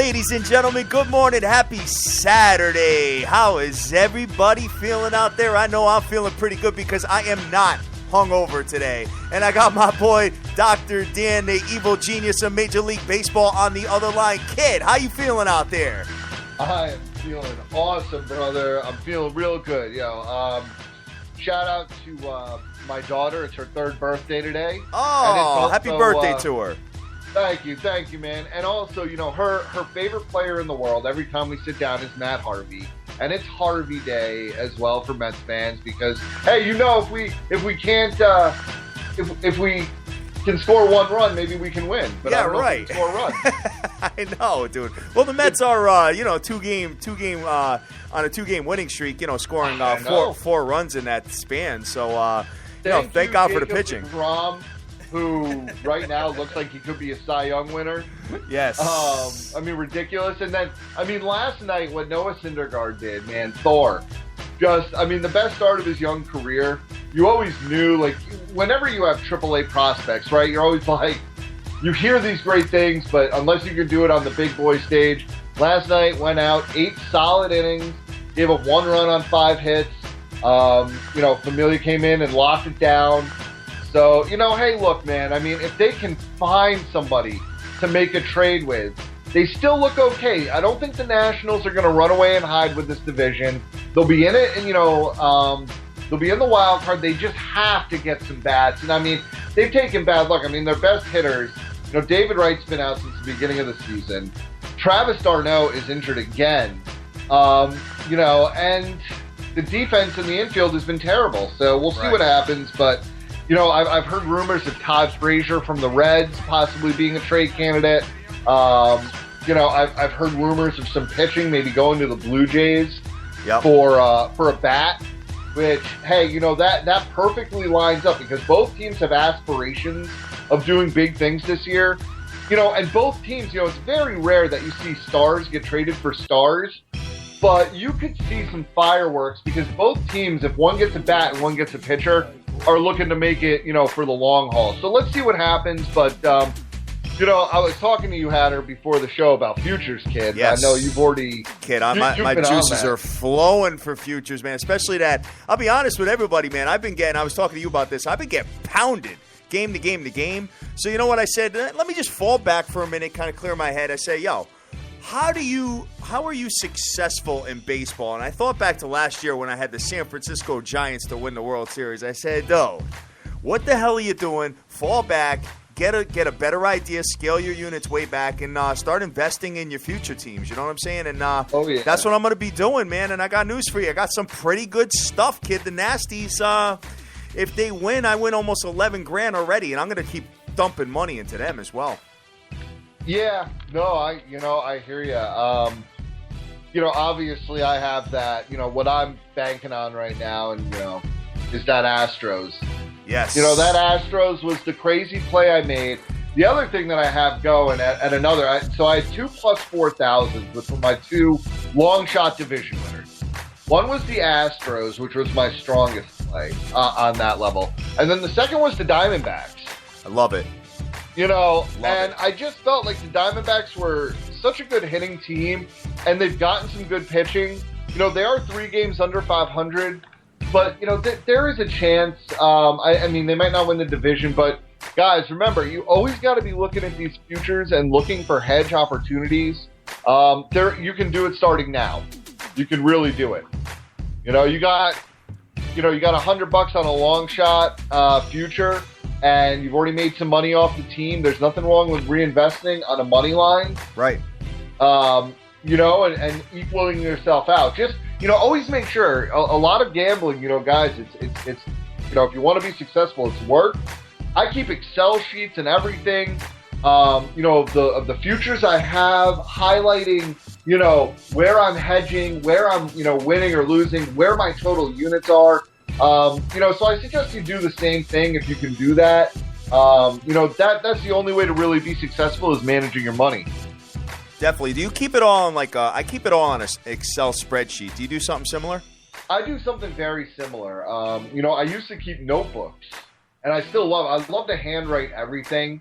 Ladies and gentlemen, good morning. Happy Saturday. How is everybody feeling out there? I know I'm feeling pretty good because I am not hungover today. And I got my boy, Dr. Dan, the evil genius of Major League Baseball, on the other line. Kid, how you feeling out there? I am feeling awesome, brother. I'm feeling real good. Shout out to my daughter. It's her 3rd birthday today. Oh, happy birthday to her. Thank you, man. And also, her favorite player in the world every time we sit down is Matt Harvey. And it's Harvey Day as well for Mets fans because, hey, if we can score one run, maybe we can win. But yeah, I don't know right. if we can score a run. I know, dude. Well, the Mets are, two-game on a 2-game winning streak. Scoring four runs in that span. So, thank God for the pitching. Who right now looks like he could be a Cy Young winner. Yes. Ridiculous. And then, last night what Noah Syndergaard did, man, Thor. The best start of his young career. You always knew, whenever you have AAA prospects, right, you're always like, you hear these great things, but unless you can do it on the big boy stage. Last night, went out, 8 solid innings, gave up 1 run on 5 hits. Familia came in and locked it down. So, hey, look, man, if they can find somebody to make a trade with, they still look okay. I don't think the Nationals are going to run away and hide with this division. They'll be in it, and, they'll be in the wild card. They just have to get some bats. And, they've taken bad luck. Their best hitters, David Wright's been out since the beginning of the season. Travis d'Arnaud is injured again. And the defense in the infield has been terrible. So we'll see what happens, but... I've heard rumors of Todd Frazier from the Reds possibly being a trade candidate. I've heard rumors of some pitching, maybe going to the Blue Jays for a bat. Which, hey, that perfectly lines up because both teams have aspirations of doing big things this year. And both teams, it's very rare that you see stars get traded for stars. But you could see some fireworks because both teams, if one gets a bat and one gets a pitcher, are looking to make it, for the long haul. So let's see what happens. But, I was talking to you, Hatter, before the show about futures, kid. Yes. I know you've already... Kid, my juices are flowing for futures, man. Especially that, I'll be honest with everybody, man. I was talking to you about this. I've been getting pounded game to game to game. So you know what I said? Let me just fall back for a minute, kind of clear my head. I say, how are you successful in baseball? And I thought back to last year when I had the San Francisco Giants to win the World Series. I said, what the hell are you doing? Fall back, get a better idea, scale your units way back, and start investing in your future teams. You know what I'm saying? And that's what I'm going to be doing, man. And I got news for you. I got some pretty good stuff, kid. The Nasties, if they win, I win almost $11,000 already, and I'm going to keep dumping money into them as well. Yeah, no, I hear you. Obviously I have that, what I'm banking on right now and, is that Astros. Yes. That Astros was the crazy play I made. The other thing that I have going at another, so I had 2 plus 4,000s, which were my 2 long shot division winners. One was the Astros, which was my strongest play on that level. And then the second was the Diamondbacks. I love it. I just felt like the Diamondbacks were such a good hitting team, and they've gotten some good pitching. They are 3 games under 500, but, there is a chance. They might not win the division, but, guys, remember, you always got to be looking at these futures and looking for hedge opportunities. You can do it starting now. You can really do it. You got $100 on a long shot future, and you've already made some money off the team. There's nothing wrong with reinvesting on a money line. Right. And equaling yourself out. Just, always make sure. A lot of gambling, guys, it's if you want to be successful, it's work. I keep Excel sheets and everything, of the futures I have, highlighting, where I'm hedging, where I'm, winning or losing, where my total units are. So I suggest you do the same thing if you can do that. That's the only way to really be successful is managing your money. Definitely. Do you keep it all on I keep it all on an Excel spreadsheet. Do you do something similar? I do something very similar. I used to keep notebooks, and I love to handwrite everything.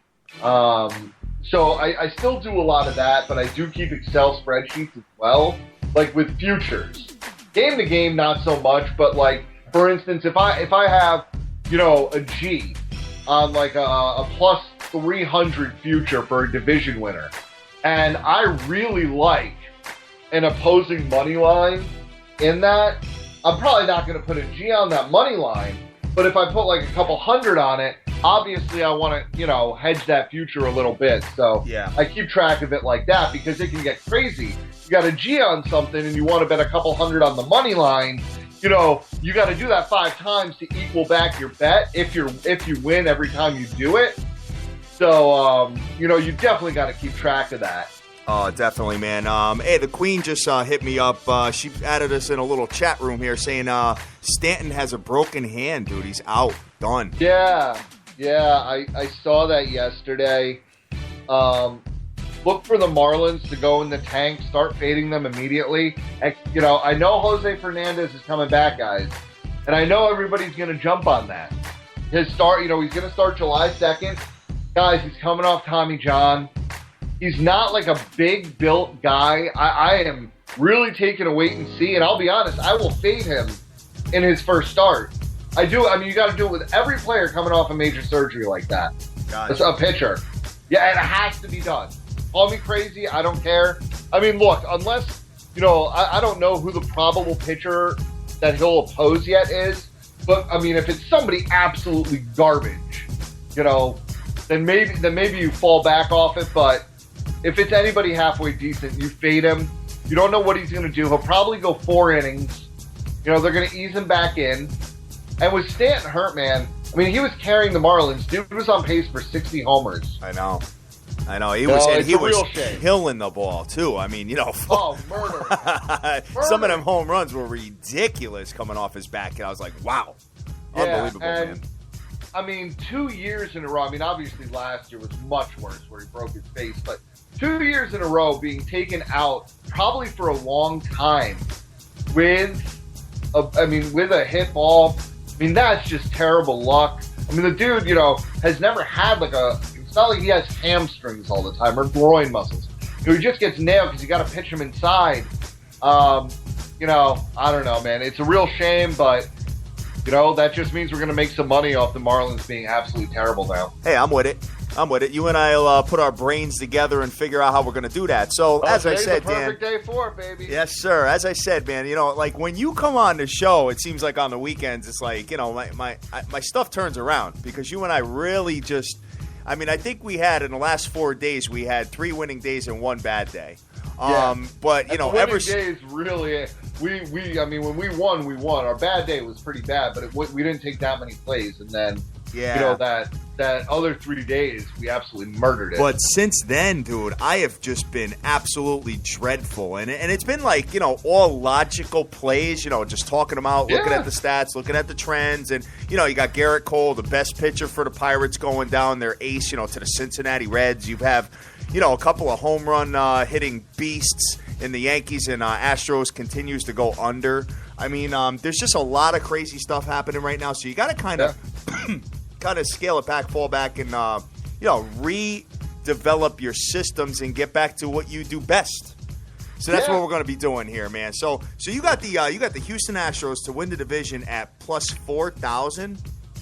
So I still do a lot of that, but I do keep Excel spreadsheets as well, like with futures. Game to game, not so much, but like, for instance, if I have, a G on like a plus 300 future for a division winner, and I really like an opposing money line in that, I'm probably not going to put a G on that money line, but if I put like a couple hundred on it, obviously I want to, hedge that future a little bit. So yeah. I keep track of it like that because it can get crazy. You got a G on something and you want to bet a couple hundred on the money line, you got to do that 5 times to equal back your bet if you win every time you do it. So, you definitely got to keep track of that. Oh, definitely, man. Hey, the Queen just hit me up. She added us in a little chat room here saying Stanton has a broken hand, dude. He's out. Done. Yeah, I saw that yesterday. Look for the Marlins to go in the tank, start fading them immediately. I know Jose Fernandez is coming back, guys, and I know everybody's going to jump on that. His start, he's going to start July 2nd. Guys, he's coming off Tommy John. He's not like a big built guy. I am really taking a wait and see, and I'll be honest, I will fade him in his first start. I do. I mean, you got to do it with every player coming off a major surgery like that. It's a pitcher. Yeah, and it has to be done. Call me crazy. I don't care. I mean, look, unless, I don't know who the probable pitcher that he'll oppose yet is, but, I mean, if it's somebody absolutely garbage, then maybe you fall back off it, but if it's anybody halfway decent, you fade him. You don't know what he's going to do. He'll probably go 4 innings. They're going to ease him back in. And with Stanton hurt, man, I mean, he was carrying the Marlins. Dude was on pace for 60 homers. I know. He was shame. Killing the ball, too. I mean, murder. Some of them home runs were ridiculous coming off his back. And I was like, wow. Unbelievable, man. I mean, 2 years in a row. I mean, obviously last year was much worse where he broke his face. But 2 years in a row being taken out probably for a long time with a hit ball. I mean, that's just terrible luck. I mean, the dude, has never had it's not like he has hamstrings all the time or groin muscles. He just gets nailed because you got to pitch him inside. I don't know, man. It's a real shame, but, that just means we're going to make some money off the Marlins being absolutely terrible now. Hey, I'm with it. You and I will put our brains together and figure out how we're going to do that. So, as I said, Dan. Perfect day for it, baby. Yes, sir. As I said, man, like when you come on the show, it seems like on the weekends, it's like, my stuff turns around because you and I really just, I think we had in the last 4 days, we had 3 winning days and 1 bad day. But, winning days really, when we won, we won. Our bad day was pretty bad, but we didn't take that many plays. And then, that other 3 days, we absolutely murdered it. But since then, dude, I have just been absolutely dreadful. And it's been like, all logical plays, just talking them out, looking at the stats, looking at the trends. And, you got Garrett Cole, the best pitcher for the Pirates going down, their ace, to the Cincinnati Reds. You have, a couple of home run hitting beasts in the Yankees, and Astros continues to go under. I mean, there's just a lot of crazy stuff happening right now. So you got to kind of scale it back, fall back, and redevelop your systems and get back to what you do best. So that's what we're going to be doing here, man. So you got the Houston Astros to win the division at plus 4,000.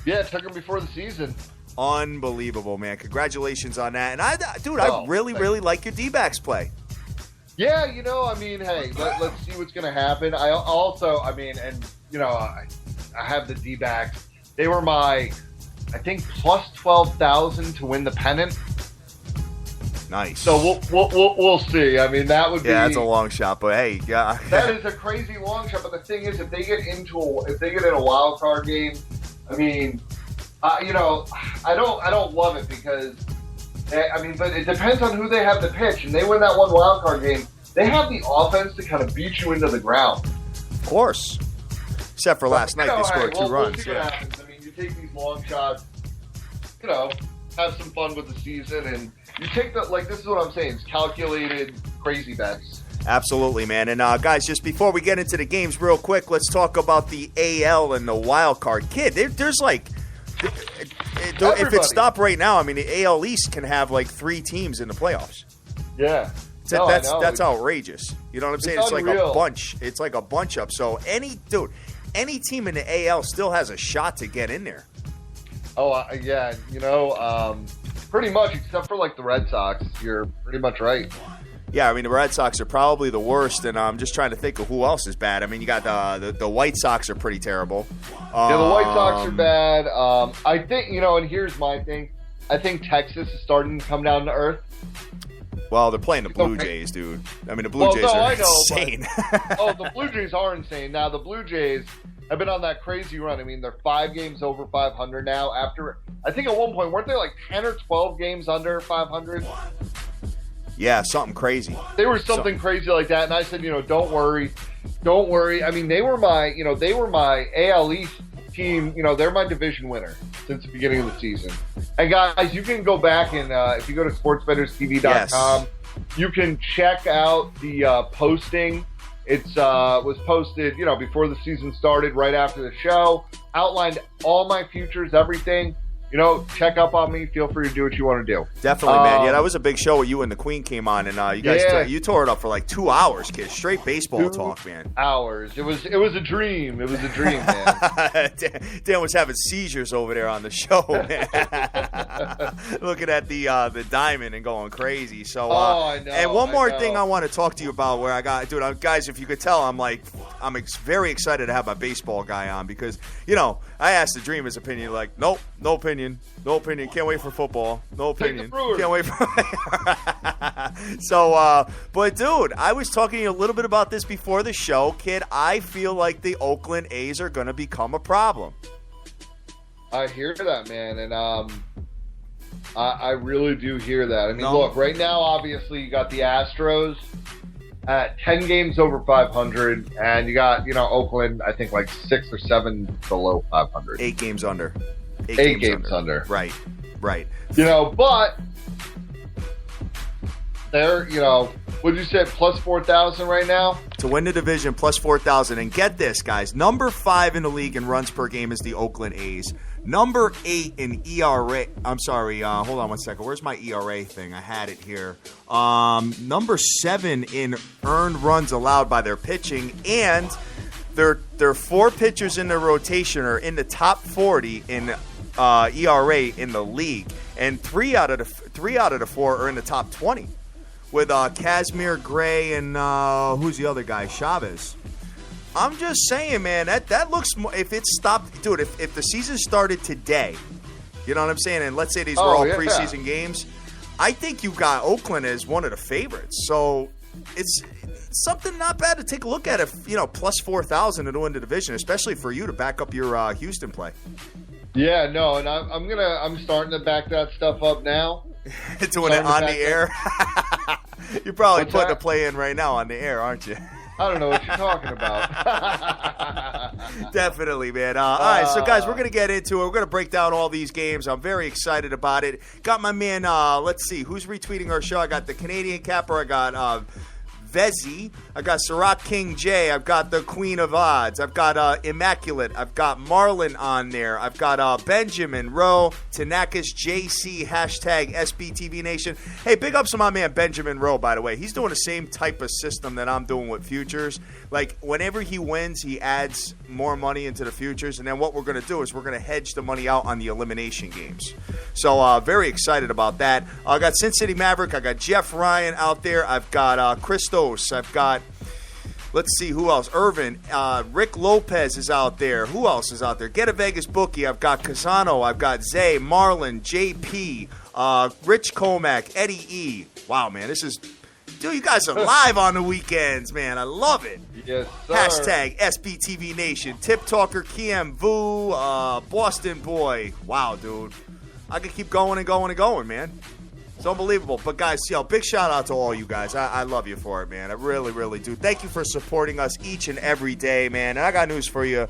Yeah, it took them before the season. Unbelievable, man! Congratulations on that. And I really like your D-backs play. Yeah, hey, let's see what's going to happen. I also, I have the D-backs. They were my, I think, plus 12,000 to win the pennant. Nice. So we'll see. I mean, that would be. Yeah, that's a long shot, but hey, yeah. That is a crazy long shot. But the thing is, if they get in a wild card game, I mean, I don't love it because, but it depends on who they have to pitch, and they win that one wild card game. They have the offense to kind of beat you into the ground. Of course. Except for last night, they scored 2 runs. We'll see what happens. I mean, you take these long shots, have some fun with the season, and you take this is what I'm saying, it's calculated, crazy bets. Absolutely, man. And guys, just before we get into the games real quick, let's talk about the AL and the wild card. Kid, there's like, if it stopped right now, I mean, the AL East can have like 3 teams in the playoffs. Yeah. That's outrageous. You know what I'm saying? It's like unreal. a bunch. It's like a bunch up. So any team in the AL still has a shot to get in there. Oh, yeah. Pretty much, except for like the Red Sox. You're pretty much right. Yeah, I mean, the Red Sox are probably the worst, and I'm just trying to think of who else is bad. I mean, you got the White Sox are pretty terrible. Yeah, the White Sox are bad. I think, and here's my thing. I think Texas is starting to come down to earth. Well, they're playing the Blue Jays, dude. I mean, the Blue Jays are insane. The Blue Jays are insane. Now, the Blue Jays have been on that crazy run. I mean, they're 5 games over 500 now. After, I think at one point, weren't they like 10 or 12 games under 500? Yeah, something crazy. They were something crazy like that, and I said, don't worry. I mean, they were my AL East team. They're my division winner since the beginning of the season. And guys, you can go back and if you go to sportsbetterstv.com, you can check out the posting. It's was posted, before the season started, right after the show. Outlined all my futures, everything. Check up on me. Feel free to do what you want to do. Definitely, man. Yeah, that was a big show where you and the Queen came on, and you guys you tore it up for like 2 hours, kid. Straight baseball talk, man. Hours. It was a dream. It was a dream, man. Dan was having seizures over there on the show, man. Looking at the diamond and going crazy. So, I know. And one more thing I want to talk to you about, where guys, if you could tell, I'm very excited to have my baseball guy on because I asked the Dream his opinion, like, nope, no opinion. No opinion. Can't wait for football. No opinion. Can't wait for. So, but dude, I was talking to you a little bit about this before the show, kid. I feel like the Oakland A's are going to become a problem. I hear that, man, and I really do hear that. I mean, look, right now, obviously, you got the Astros at 10 games over 500, and you got Oakland, I think like 6 or 7 below 500. 8 games under. 8 games under. Right. But they're, what'd you say, plus 4,000 right now? To win the division, plus 4,000. And get this, guys. Number 5 in the league in runs per game is the Oakland A's. Number 8 in ERA. I'm sorry. Hold on one second. Where's my ERA thing? I had it here. Number 7 in earned runs allowed by their pitching. And their 4 pitchers in their rotation are in the top 40 in ERA in the league, and 3 out of the 4 are in the top 20, with Casimir Gray and who's the other guy? Chavez. I'm just saying, man, that looks. If it stopped, dude. If the season started today, you know what I'm saying, and let's say these were all preseason games, I think you got Oakland as one of the favorites. So it's something not bad to take a look at. If plus 4,000 to win the division, especially for you to back up your Houston play. Yeah, no, and I'm starting to back that stuff up now. Doing it on the air. You're probably putting a play in right now on the air, aren't you? I don't know what you're talking about. Definitely, man. All right, so guys, we're going to get into it. We're going to break down all these games. I'm very excited about it. Got my man, let's see, who's retweeting our show? I got the Canadian Capper. I got Vezi. I got Sirach King J. I've got the Queen of Odds. I've got Immaculate. I've got Marlon on there. I've got Benjamin Rowe, Tanakis JC, hashtag SBTVNation. Hey, big ups to my man Benjamin Rowe, by the way. He's doing the same type of system that I'm doing with futures. Like, whenever he wins, he adds more money into the futures. And then what we're going to do is we're going to hedge the money out on the elimination games. So, very excited about that. I got Sin City Maverick. I got Jeff Ryan out there. I've got Christos. I've got, let's see, who else? Irvin. Rick Lopez is out there. Who else is out there? Get a Vegas Bookie. I've got Casano. I've got Zay, Marlon, JP, Rich Comack, Eddie E. Wow, man, this is... Dude, you guys are live on the weekends, man. I love it. Yes, sir. Hashtag SBTVNation. Tip Talker, Kiem Vu, Boston Boy. Wow, dude. I could keep going and going and going, man. It's unbelievable. But, guys, big shout-out to all you guys. I love you for it, man. I really, really do. Thank you for supporting us each and every day, man. And I got news for you.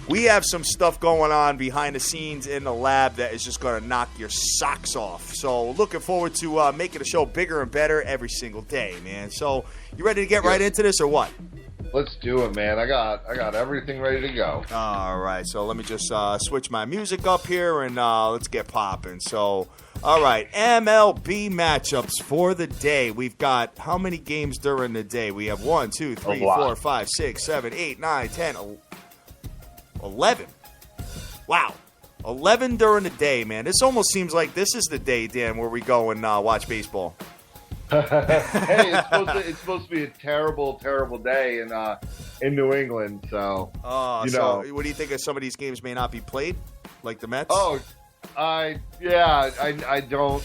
We have some stuff going on behind the scenes in the lab that is just going to knock your socks off. So looking forward to making the show bigger and better every single day, man. So you ready to get right into this or what? Let's do it, man. I got everything ready to go. All right, so let me just switch my music up here, and let's get popping. So, all right, MLB matchups for the day. We've got how many games during the day? We have 1, 2, 3, 4, 5, 6, 7, 8, 9, 10, 11. Wow. 11 during the day, man. This almost seems like this is the day, Dan, where we go and watch baseball. Hey, it's supposed to be a terrible, terrible day in New England. So, so what do you think of some of these games may not be played, like the Mets? Oh, I don't.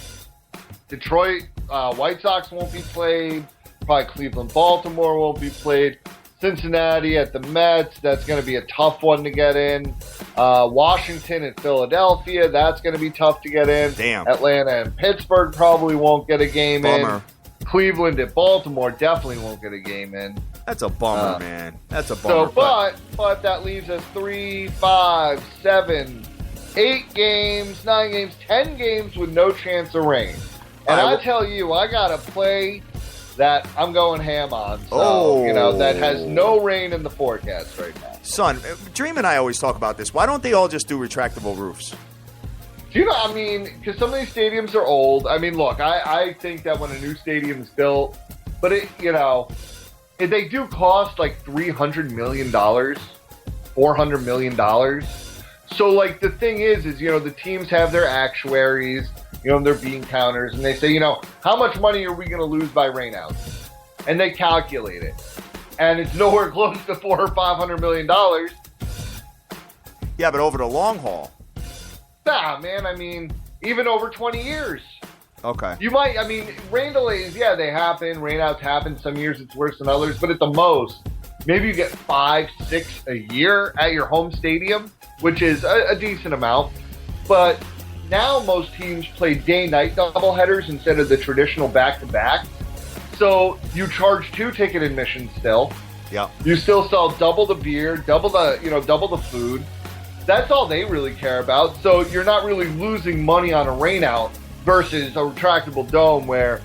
Detroit White Sox won't be played. Probably Cleveland, Baltimore won't be played. Cincinnati at the Mets, that's going to be a tough one to get in. Washington and Philadelphia, that's going to be tough to get in. Damn. Atlanta and Pittsburgh probably won't get a game Bummer. in. Cleveland and Baltimore definitely won't get a game in. That's a bummer, man. That's a bummer. So, but that leaves us 3, 5, 7, 8 games, 9 games, 10 games with no chance of rain. And I tell you, I got a play that I'm going ham on. So, that has no rain in the forecast right now. Son, Dream and I always talk about this. Why don't they all just do retractable roofs? Because some of these stadiums are old. I mean, look, I think that when a new stadium is built, but they do cost like $300 million, $400 million. So, like, the thing is, the teams have their actuaries, their bean counters, and they say, how much money are we going to lose by rainouts? And they calculate it. And it's nowhere close to $400 or $500 million. Yeah, but over the long haul. Nah, man, I mean, even over 20 years. Okay. You might, rain delays, yeah, they happen. Rainouts happen. Some years it's worse than others. But at the most, maybe you get 5, 6 a year at your home stadium, which is a decent amount. But now most teams play day-night doubleheaders instead of the traditional back-to-back. So you charge 2 ticket admissions still. Yeah. You still sell double the beer, double the food. That's all they really care about. So you're not really losing money on a rainout versus a retractable dome where,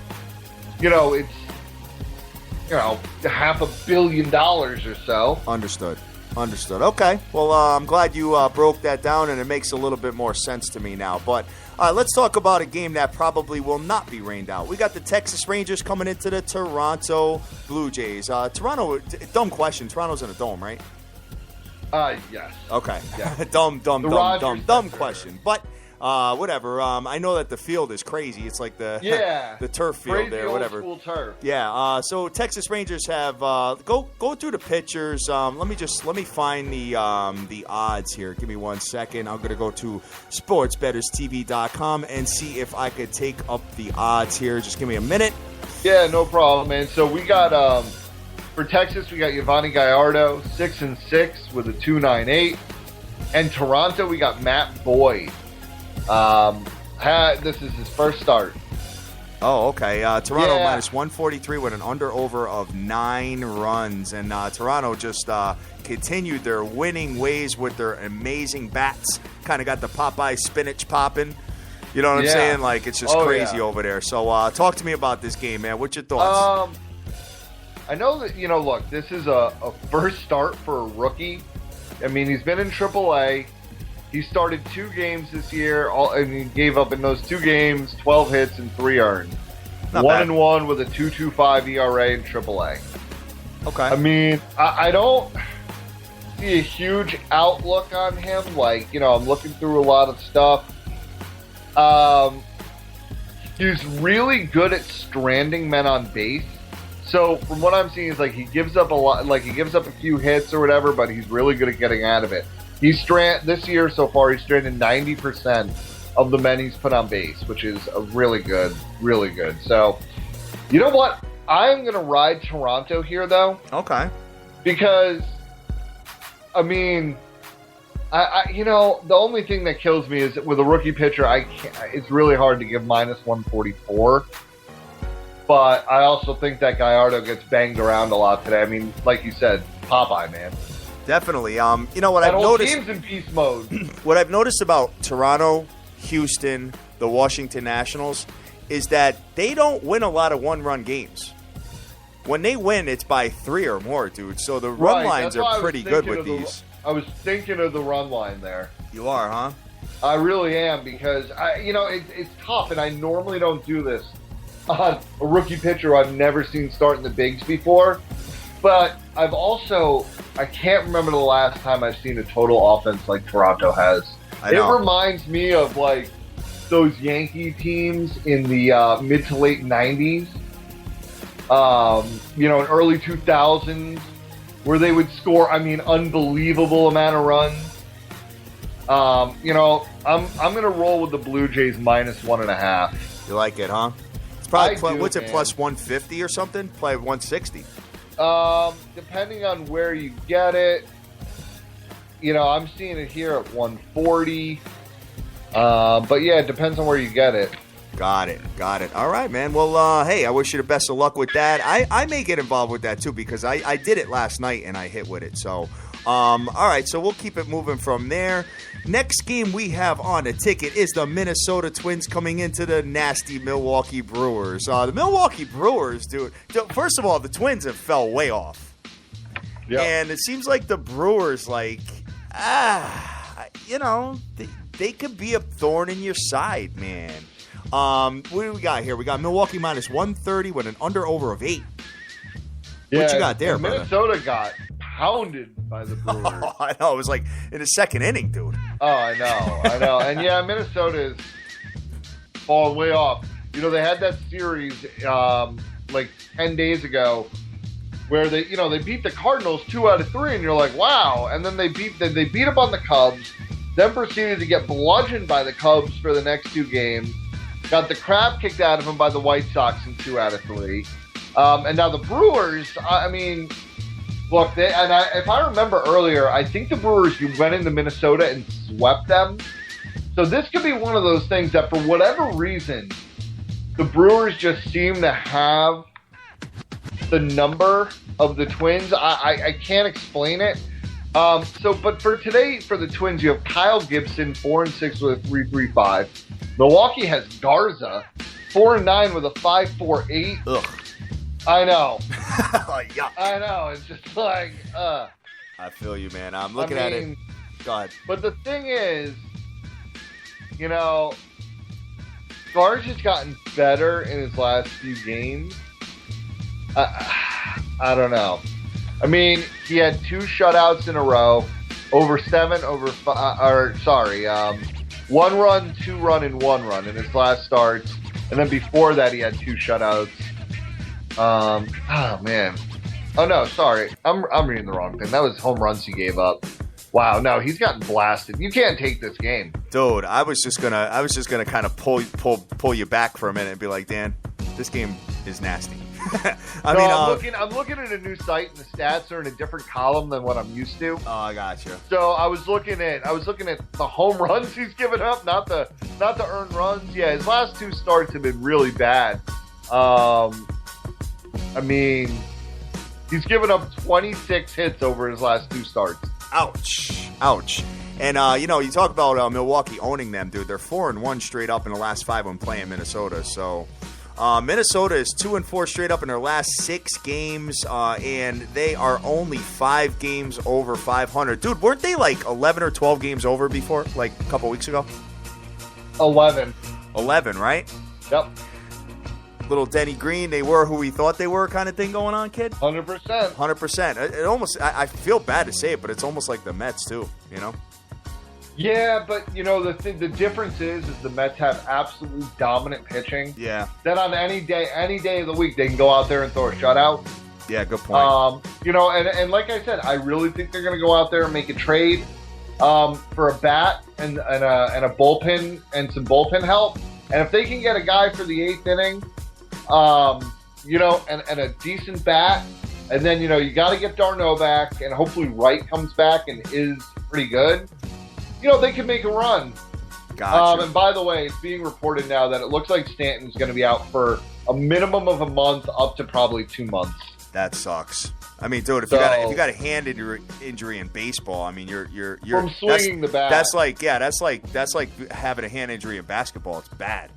it's, $500 million or so. Understood. Okay. Well, I'm glad you broke that down, and it makes a little bit more sense to me now. But let's talk about a game that probably will not be rained out. We got the Texas Rangers coming into the Toronto Blue Jays. Toronto, dumb question. Toronto's in a dome, right? Yes. Okay. Yeah. dumb question. But whatever. I know that the field is crazy. It's like the turf field crazy there, whatever. Old school turf. Yeah. So Texas Rangers have go through the pitchers. Let me find the odds here. Give me 1 second. I'm gonna go to sportsbetterstv.com and see if I could take up the odds here. Just give me a minute. Yeah, no problem, man. So we got for Texas, we got Yovani Gallardo, 6-6 with a 2.98, and Toronto, we got Matt Boyd. This is his first start. Oh, okay. Toronto minus 143 with an under-over of 9 runs. And Toronto just continued their winning ways with their amazing bats. Kind of got the Popeye spinach popping. You know what I'm saying? Like, it's just crazy over there. So talk to me about this game, man. What's your thoughts? I know that, look, this is a first start for a rookie. I mean, he's been in AAA. He started 2 games this year, and he gave up in those 2 games 12 hits and 3 earned. 1-1 with a 2.25 ERA in AAA. Okay. I mean, I don't see a huge outlook on him. Like, I'm looking through a lot of stuff. He's really good at stranding men on base. So from what I'm seeing is like he gives up a lot, like he gives up a few hits or whatever, but he's really good at getting out of it. This year so far, he's stranded 90% of the men he's put on base, which is a really good. So, you know what? I'm going to ride Toronto here, though. Okay. Because, I mean, the only thing that kills me is that with a rookie pitcher, it's really hard to give minus 144. But I also think that Gallardo gets banged around a lot today. I mean, like you said, Popeye, man. Definitely. You know what I've noticed? Team's in beast mode. What I've noticed about Toronto, Houston, the Washington Nationals, is that they don't win a lot of one-run games. when they win, it's by 3 or more, dude. So the run lines are pretty good with these. I was thinking of the run line there. You are, huh? I really am, because it's tough, and I normally don't do this on a rookie pitcher I've never seen start in the bigs before. But I can't remember the last time I've seen a total offense like Toronto has. It reminds me of like those Yankee teams in the mid to late 90s, in early 2000s, where they would score, unbelievable amount of runs. I'm going to roll with the Blue Jays -1.5. You like it, huh? It's probably, what's it, plus 150 or something? Probably 160. Depending on where you get it, I'm seeing it here at 140. But yeah, it depends on where you get it. Got it. All right, man. Well, hey, I wish you the best of luck with that. I may get involved with that too, because I did it last night and I hit with it. So, all right, so we'll keep it moving from there. Next game we have on the ticket is the Minnesota Twins coming into the nasty Milwaukee Brewers. The Milwaukee Brewers, dude, first of all, the Twins have fell way off. Yep. And it seems like the Brewers, they could be a thorn in your side, man. What do we got here? We got Milwaukee -130 with an under-over of 8. Yeah, what you got there, brother? Minnesota got pounded by the Brewers. I know. It was like in the second inning, dude. Oh, I know. And yeah, Minnesota is falling way off. They had that series 10 days ago where they beat the Cardinals 2 out of 3, and you're like, wow. And then they beat up on the Cubs, then proceeded to get bludgeoned by the Cubs for the next 2 games. Got the crap kicked out of them by the White Sox in 2 out of 3. And now the Brewers, look, if I remember earlier, I think the Brewers went into Minnesota and swept them. So this could be one of those things that for whatever reason, the Brewers just seem to have the number of the Twins. I can't explain it. But for today, for the Twins, you have Kyle Gibson, 4-6 with a 3.35. Milwaukee has Garza, 4-9 with a 5.48. Ugh. I know. Yuck. I know. It's just like, I feel you, man. I'm looking at it. Go ahead. But the thing is, Garza's gotten better in his last few games. I don't know. He had 2 shutouts in a row, over 7, 1 run, 2 run, and 1 run in his last starts. And then before that, he had 2 shutouts. Oh, man. Oh, no, sorry. I'm reading the wrong thing. That was home runs he gave up. Wow, no, he's gotten blasted. You can't take this game. Dude, I was just gonna kind of pull you back for a minute and be like, Dan, this game is nasty. I'm looking at a new site, and the stats are in a different column than what I'm used to. Oh, I got you. So I was looking at the home runs he's given up, not the earned runs. Yeah, his last 2 starts have been really bad. He's given up 26 hits over his last 2 starts. Ouch. And, you talk about Milwaukee owning them, dude. They're 4-1 straight up in the last 5 when playing Minnesota. So Minnesota is 2-4 straight up in their last 6 games, and they are only 5 games over 500. Dude, weren't they like 11 or 12 games over before, like a couple weeks ago? 11. 11, right? Yep. Little Denny Green, they were who we thought they were kind of thing going on, kid? 100%. 100%. It almost, I feel bad to say it, but it's almost like the Mets too, Yeah, but, the difference is the Mets have absolutely dominant pitching. Yeah. Then on any day of the week, they can go out there and throw a shutout. Yeah, good point. And like I said, I really think they're going to go out there and make a trade for a bat and a bullpen and some bullpen help. And if they can get a guy for the 8th inning, and a decent bat, and then, you got to get Darno back, and hopefully Wright comes back and is pretty good. They can make a run. Gotcha. And by the way, it's being reported now that it looks like Stanton's going to be out for a minimum of a month, up to probably 2 months. That sucks. Dude, if you got a hand injury in baseball, you're from swinging the bat. That's like having a hand injury in basketball. It's bad.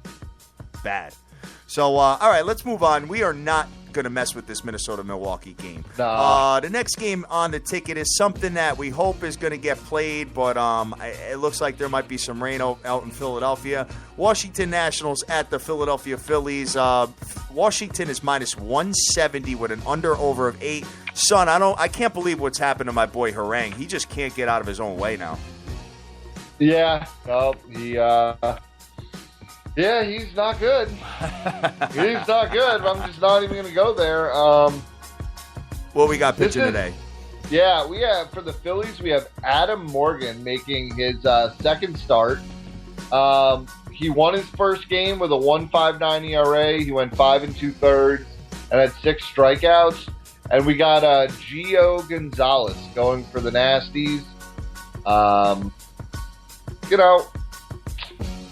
So, all right, let's move on. We are not going to mess with this Minnesota-Milwaukee game. Nah. The next game on the ticket is something that we hope is going to get played, but it looks like there might be some rain out in Philadelphia. Washington Nationals at the Philadelphia Phillies. Washington is minus 170 with an under-over of 8. Son, I can't believe what's happened to my boy Harang. He just can't get out of his own way now. Yeah, no, he's not good. He's not good. I'm just not even going to go there. What we got pitching today? Yeah, we have, for the Phillies, we have Adam Morgan making his second start. He won his first game with a 1.59 ERA. He went 5 2/3 and had 6 strikeouts. And we got Gio Gonzalez going for the Nasties.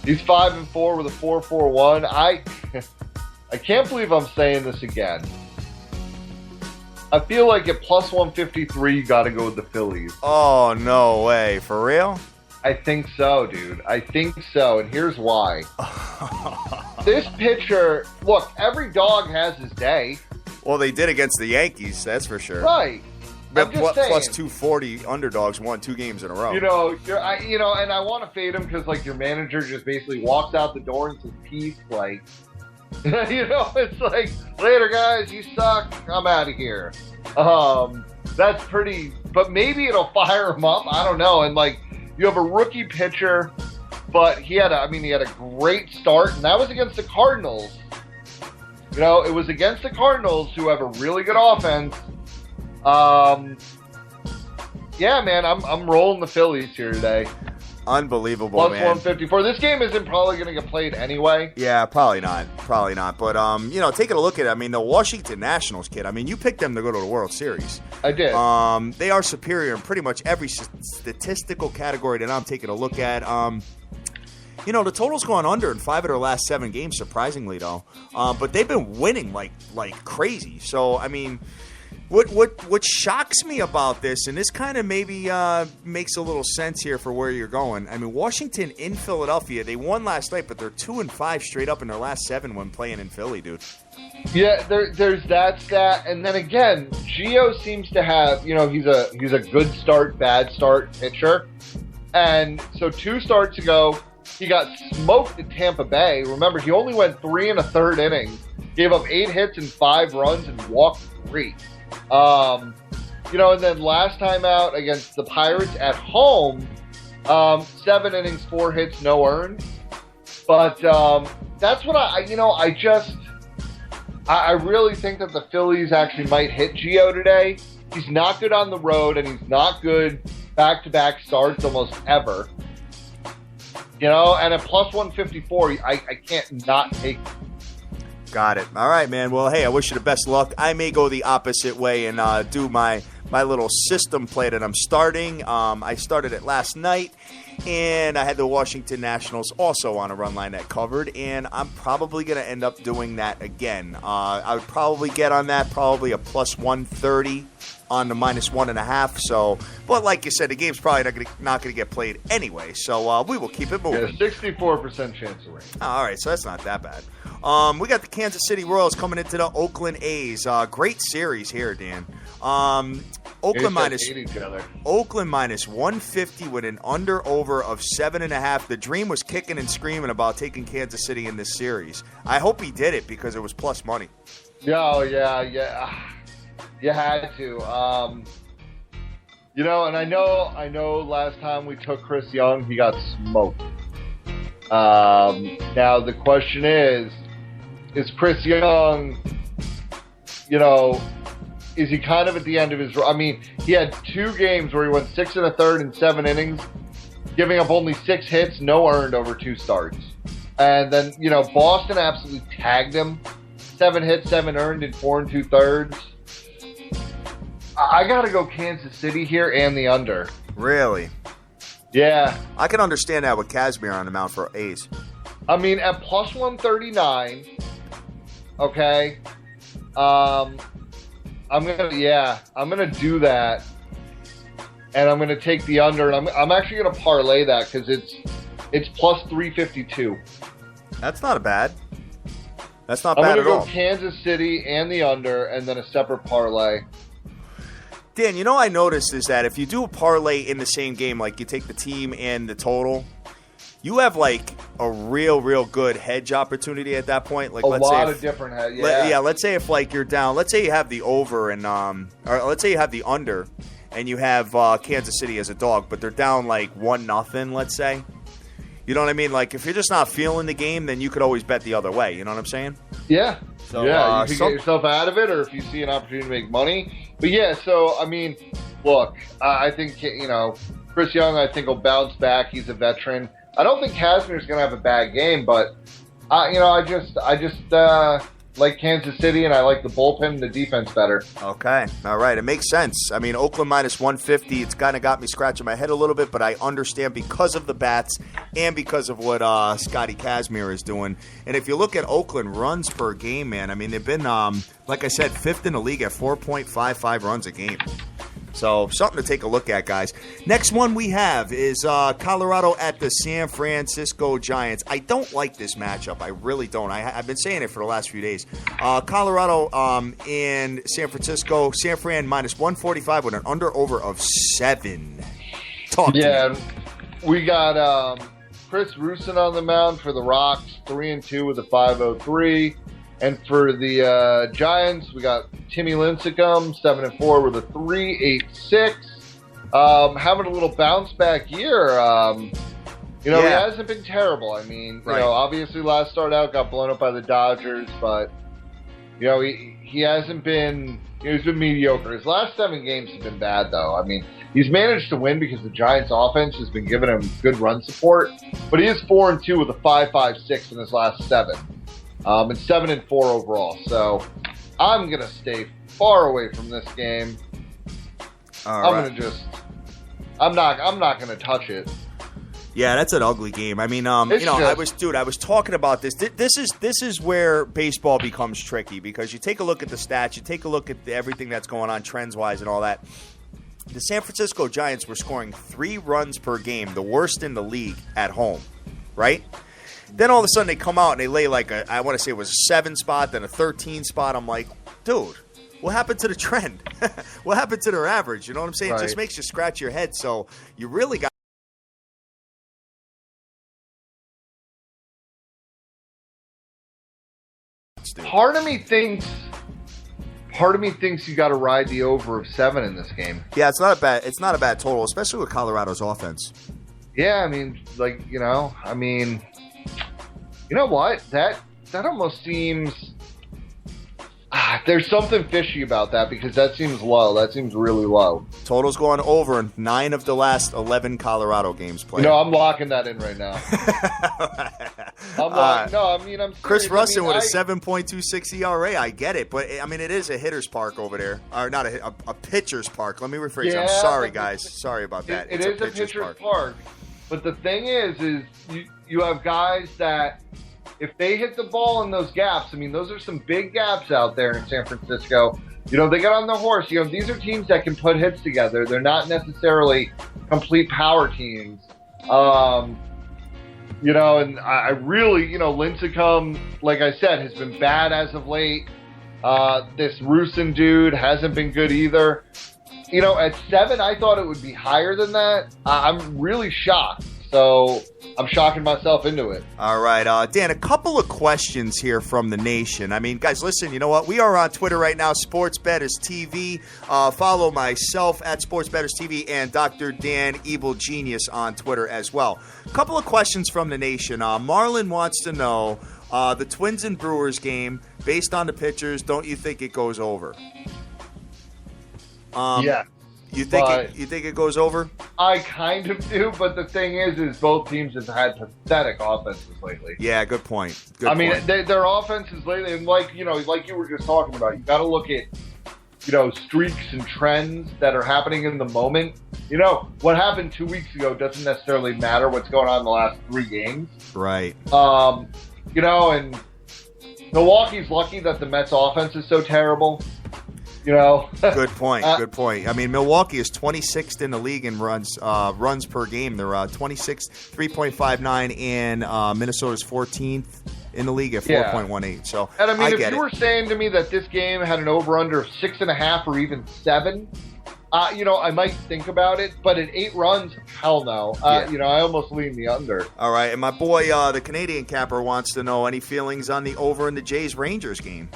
He's 5-4 with a 4.41. I can't believe I'm saying this again. I feel like at plus 153, you got to go with the Phillies. Oh, no way. For real? I think so, dude. I think so, and here's why. This pitcher, look, every dog has his day. Well, they did against the Yankees, that's for sure. Right. But plus 240 underdogs won 2 games in a row. And I want to fade him because, like, your manager just basically walks out the door and says, peace, like, it's like, later, guys, you suck, I'm out of here. That's pretty, but maybe it'll fire him up, I don't know, and, like, you have a rookie pitcher, but he had a great start, and that was against the Cardinals. It was against the Cardinals, who have a really good offense. Yeah, man, I'm rolling the Phillies here today. Unbelievable, plus man. 154. This game isn't probably going to get played anyway. Yeah, probably not. But, taking a look at it, the Washington Nationals, kid, you picked them to go to the World Series. I did. They are superior in pretty much every statistical category that I'm taking a look at. The total's gone under in 5 of their last 7 games, surprisingly, though. But they've been winning like crazy. So, what shocks me about this, and this kind of maybe makes a little sense here for where you're going. Washington in Philadelphia, they won last night, but they're 2-5 straight up in their last 7 when playing in Philly, dude. Yeah, there's that stat, and then again, Gio seems to have, he's a good start, bad start pitcher, and so 2 starts ago, he got smoked at Tampa Bay. Remember, he only went 3 1/3 innings, gave up 8 hits and 5 runs, and walked 3. And then last time out against the Pirates at home, 7 innings, 4 hits, no earned. But that's what I really think that the Phillies actually might hit Gio today. He's not good on the road, and he's not good back-to-back starts almost ever. And at plus 154, I can't not take it. Got it. All right, man. Well, hey, I wish you the best luck. I may go the opposite way and do my little system play that I'm starting. I started it last night, and I had the Washington Nationals also on a run line that covered, and I'm probably going to end up doing that again. I would probably get on that probably a plus 130 on the minus 1.5. So, but like you said, the game's probably not going to get played anyway. So we will keep it moving. Yeah, 64% chance of rain. All right, so that's not that bad. We got the Kansas City Royals coming into the Oakland A's. Great series here, Dan. Oakland minus 150 with an under-over of 7.5. The dream was kicking and screaming about taking Kansas City in this series. I hope he did it because it was plus money. Yeah. You had to. And I know last time we took Chris Young, he got smoked. Now the question is Chris Young, is he kind of at the end of his... he had 2 games where he went 6 1/3 in 7 innings, giving up only 6 hits, no earned over 2 starts. And then, Boston absolutely tagged him. 7 hits, 7 earned in 4 2/3. I got to go Kansas City here and the under. Really? Yeah. I can understand that with Kazmir on the mound for A's. At plus 139, okay, I'm gonna do that, and I'm gonna take the under, and I'm actually gonna parlay that because it's plus 352. That's not bad. That's not I'm bad going to at go all. Kansas City and the under, and then a separate parlay. Dan, you know I noticed is that if you do a parlay in the same game, like you take the team and the total, you have like a real good hedge opportunity at that point. Like A let's lot say of different hedge. yeah, let's say if like you're down, let's say you have the over and or let's say you have the under, and you have Kansas City as a dog, but they're down like 1-0. Let's say. You know what I mean? Like, if you're just not feeling the game, then you could always bet the other way. You know what I'm saying? Yeah. So, yeah, you can get yourself out of it, or if you see an opportunity to make money. But, yeah, so, I mean, look, I think, Chris Young, I think, will bounce back. He's a veteran. I don't think Casimir's going to have a bad game, but, I just like Kansas City, and I like the bullpen and the defense better. Okay. All right. It makes sense. I mean, Oakland minus 150, it's kind of got me scratching my head a little bit, but I understand because of the bats and because of what Scotty Casimir is doing. And if you look at Oakland runs per game, man, I mean, they've been, like I said, 5th in the league at 4.55 runs a game. So, something to take a look at, guys. Next one we have is Colorado at the San Francisco Giants. I don't like this matchup. I really don't. I've been saying it for the last few days. Colorado in San Francisco. San Fran minus 145 with an under-over of 7. Talk to me. We got Chris Rusin on the mound for the Rocks, 3-2 with a 5.03. And for the Giants, we got Timmy Lincecum, 7-4 with a 3.86. Having a little bounce back year. He hasn't been terrible. I mean, obviously last start out got blown up by the Dodgers, but he hasn't been. He's been mediocre. His last 7 games have been bad, though. I mean, he's managed to win because the Giants' offense has been giving him good run support, but he is 4-2 with a 5.56 in his last 7. And 7-4 overall. So I'm gonna stay far away from this game. All right. I'm not gonna touch it. Yeah, that's an ugly game. I mean, I was talking about this. This is where baseball becomes tricky because you take a look at the stats, you take a look at everything that's going on trends-wise and all that. The San Francisco Giants were scoring 3 runs per game, the worst in the league at home, right? Then all of a sudden they come out and they lay like I want to say it was a 7 spot, then a 13 spot. I'm like, dude, what happened to the trend? What happened to their average? You know what I'm saying? Right. It just makes you scratch your head. So you really got. Part of me thinks you got to ride the over of 7 in this game. Yeah, it's not a bad total, especially with Colorado's offense. Yeah, I mean, you know what? That almost seems. There's something fishy about that because that seems low. That seems really low. Total's going over in 9 of the last 11 Colorado games played. I'm locking that in right now. I'm serious. Chris Russin with a 7.26 ERA. I get it, but I mean it is a hitter's park over there, or not a pitcher's park. Let me rephrase. Yeah, I'm sorry, guys. Sorry about that. It is a pitcher's park. But the thing is you have guys that if they hit the ball in those gaps, I mean, those are some big gaps out there in San Francisco. They get on the horse. These are teams that can put hits together. They're not necessarily complete power teams. And I really, Lincecum, like I said, has been bad as of late. This Rusin dude hasn't been good either. At 7, I thought it would be higher than that. I'm really shocked. So I'm shocking myself into it. All right, Dan, a couple of questions here from the nation. I mean, guys, listen, you know what? We are on Twitter right now, Sportsbetters TV. Follow myself at Sportsbetters TV and Dr. Dan Evil Genius on Twitter as well. A couple of questions from the nation. Marlon wants to know, the Twins and Brewers game, based on the pitchers, don't you think it goes over? Yeah. You think it goes over? I kind of do, but the thing is both teams have had pathetic offenses lately. Yeah, good point. Their offenses lately, and like you were just talking about, you got to look at streaks and trends that are happening in the moment. What happened 2 weeks ago doesn't necessarily matter. What's going on in the last 3 games, right? And Milwaukee's lucky that the Mets' offense is so terrible. Good point. Good point. I mean, Milwaukee is 26th in the league in runs per game. They're 26th, 3.59, and Minnesota's 14th in the league at 4.18. So, and I mean, if you it. were saying to me that this game had an over/under of 6.5 or even 7, I might think about it. But at 8 runs, hell no. I almost lean the under. All right, and my boy, the Canadian capper, wants to know any feelings on the over in the Jays Rangers game.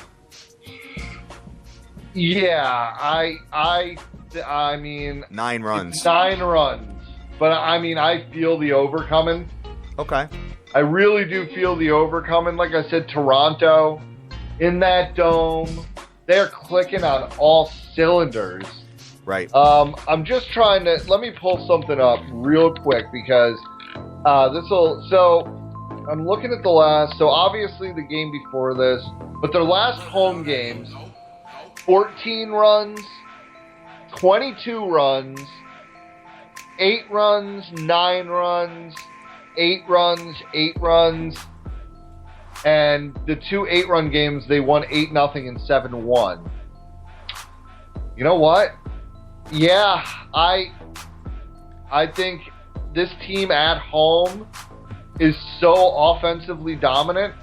Yeah, I mean, 9 runs. 9 runs. But I mean, I feel the over coming. Okay. I really do feel the over coming. Like I said, Toronto in that dome, they're clicking on all cylinders. Right. I'm just trying to let me pull something up real quick because So I'm looking at the last. So obviously the game before this, but their last home games, 14 runs, 22 runs, 8 runs, 9 runs, 8 runs, 8 runs, and the 2 8-run games they won 8-0 and 7-1. You know what? Yeah, I think this team at home is so offensively dominant.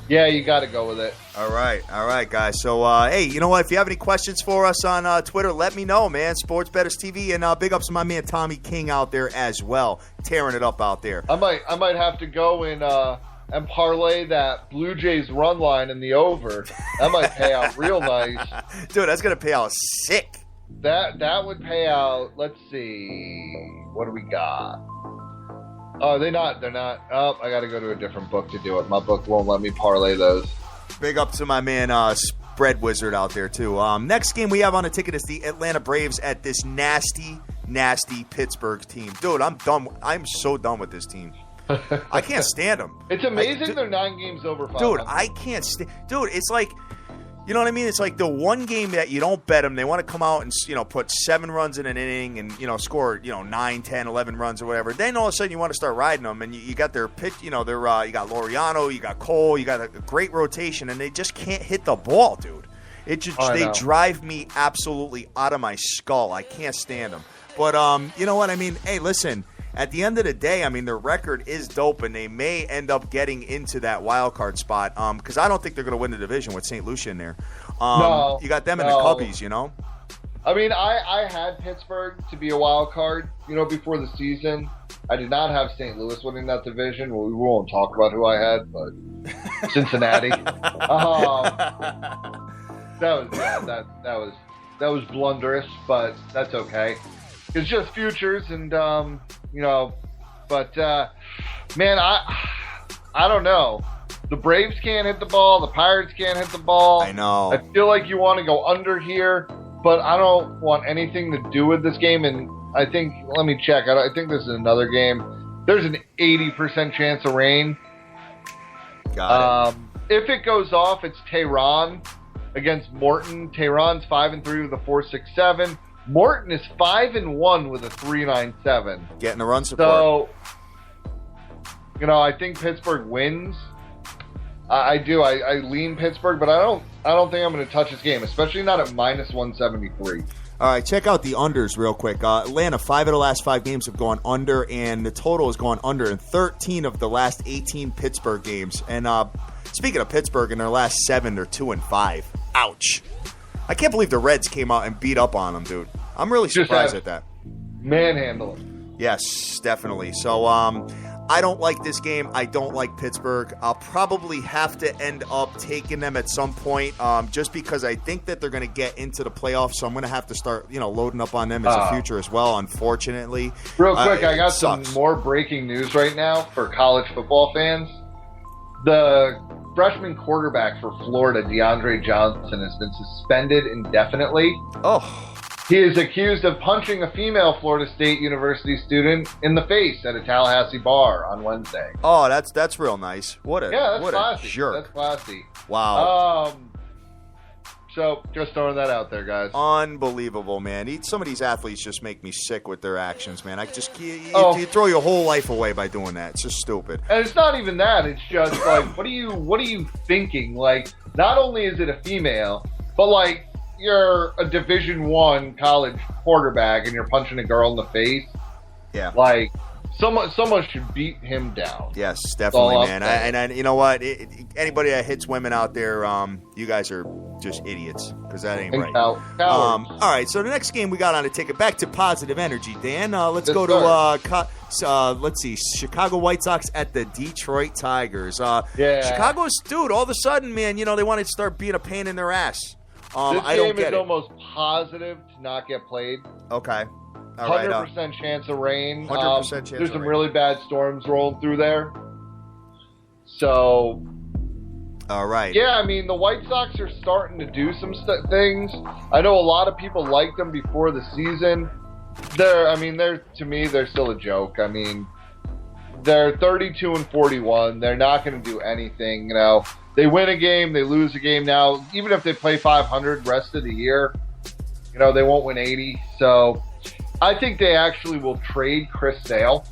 Yeah, you got to go with it. All right, guys. So, hey, you know what? If you have any questions for us on Twitter, let me know, man. Sports Bettors TV, and big ups to my man Tommy King out there as well, tearing it up out there. I might have to go and parlay that Blue Jays run line in the over. That might pay out real nice. Dude, that's gonna pay out sick. That would pay out. Let's see. What do we got? Oh, they're not. Oh, I got to go to a different book to do it. My book won't let me parlay those. Big up to my man Spread Wizard out there, too. Next game we have on the ticket is the Atlanta Braves at this nasty Pittsburgh team. Dude, I'm done. I'm so done with this team. I can't stand them. It's amazing they're 9 games over 500. Dude, I can't stand. Dude, it's like, you know what I mean? It's like the one game that you don't bet them. They want to come out and, put 7 runs in an inning and, score, 9, 10, 11 runs or whatever. Then all of a sudden you want to start riding them, and you got their pitch, you got Laureano, you got Cole, you got a great rotation, and they just can't hit the ball, dude. They drive me absolutely out of my skull. I can't stand them. But you know what I mean? Hey, listen. At the end of the day, I mean, their record is dope, and they may end up getting into that wild card spot because I don't think they're going to win the division with St. Lucie in there. No, you got them in the Cubbies, I mean, I had Pittsburgh to be a wild card, before the season. I did not have St. Louis winning that division. Well, we won't talk about who I had, but Cincinnati. That was blunderous, but that's okay. It's just futures, and but man, I don't know. The Braves can't hit the ball. The Pirates can't hit the ball. I know. I feel like you want to go under here, but I don't want anything to do with this game. And I think, let me check. I think this is another game. There's an 80% chance of rain. Got it. If it goes off, it's Tehran against Morton. Tehran's 5-3 with a 4.67. Morton is 5-1 with a 3.97. Getting the run support. So, I think Pittsburgh wins. I do. I lean Pittsburgh, but I don't think I'm going to touch this game, especially not at -173. All right, check out the unders real quick. Atlanta, 5 of the last 5 games have gone under, and the total has gone under in 13 of the last 18 Pittsburgh games. And speaking of Pittsburgh, in their last 7, they're 2-5. Ouch. I can't believe the Reds came out and beat up on them, dude. I'm really surprised at that. Manhandle. Yes, definitely. So, I don't like this game. I don't like Pittsburgh. I'll probably have to end up taking them at some point just because I think that they're going to get into the playoffs. So I'm going to have to start, loading up on them as a future as well, unfortunately. Real quick, I got some more breaking news right now for college football fans. The freshman quarterback for Florida, DeAndre Johnson, has been suspended indefinitely. Oh. He is accused of punching a female Florida State University student in the face at a Tallahassee bar on Wednesday. Oh, that's real nice. What a classy. jerk. That's classy. Wow. So just throwing that out there, guys. Unbelievable, man. Some of these athletes just make me sick with their actions, man. You throw your whole life away by doing that. It's just stupid. And it's not even that. It's just like, what are you thinking? Like, not only is it a female, but like, you're a Division I college quarterback and you're punching a girl in the face. Yeah. Like, someone should beat him down. Yes, definitely, man. And you know what? Anybody that hits women out there, you guys are just idiots because that ain't right. All right, so the next game we got on the ticket, back to positive energy, Dan. Let's go to let's see, Chicago White Sox at the Detroit Tigers. Chicago's, dude, all of a sudden, man, they want to start being a pain in their ass. This game is almost positive to not get played. Okay. All right, 100% chance of rain. 100% chance. There's some really bad storms rolling through there. So, all right. Yeah, I mean, the White Sox are starting to do some things. I know a lot of people liked them before the season. To me, they're still a joke. I mean, they're 32-41. They're not going to do anything. They win a game, they lose a game. Now, even if they play 500 rest of the year, they won't win 80. So, I think they actually will trade Chris Sale.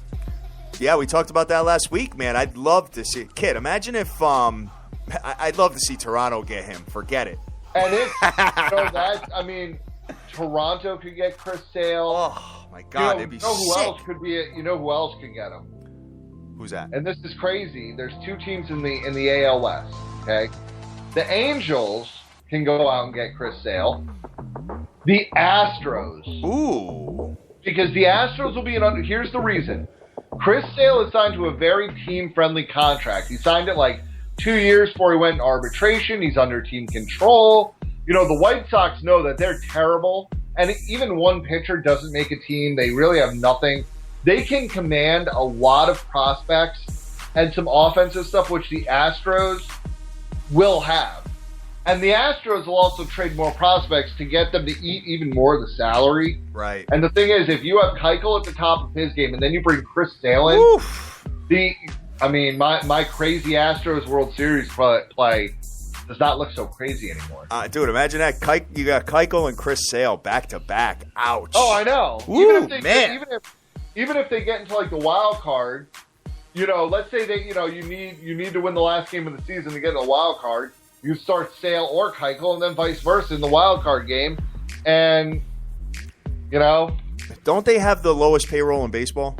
Yeah, we talked about that last week, man. I'd love to see Kid. Imagine if I'd love to see Toronto get him. Forget it. And Toronto could get Chris Sale. Oh my God, it'd be sick. You know who else could get him? Who's that? And this is crazy. There's two teams in the AL West. Okay, the Angels can go out and get Chris Sale. The Astros. Ooh. Because the Astros will be here's the reason. Chris Sale is signed to a very team-friendly contract. He signed it 2 years before he went in arbitration. He's under team control. The White Sox know that they're terrible. And even one pitcher doesn't make a team. They really have nothing. They can command a lot of prospects and some offensive stuff, which the Astros will have. And the Astros will also trade more prospects to get them to eat even more of the salary. Right. And the thing is, if you have Keuchel at the top of his game and then you bring Chris Sale in, my crazy Astros World Series play does not look so crazy anymore. Dude, imagine that. You got Keuchel and Chris Sale back to back. Ouch. Oh, I know. Ooh, even if they get into the wild card, let's say that you need to win the last game of the season to get in the wild card. You start Sale or Keuchel, and then vice versa in the wild card game, and don't they have the lowest payroll in baseball?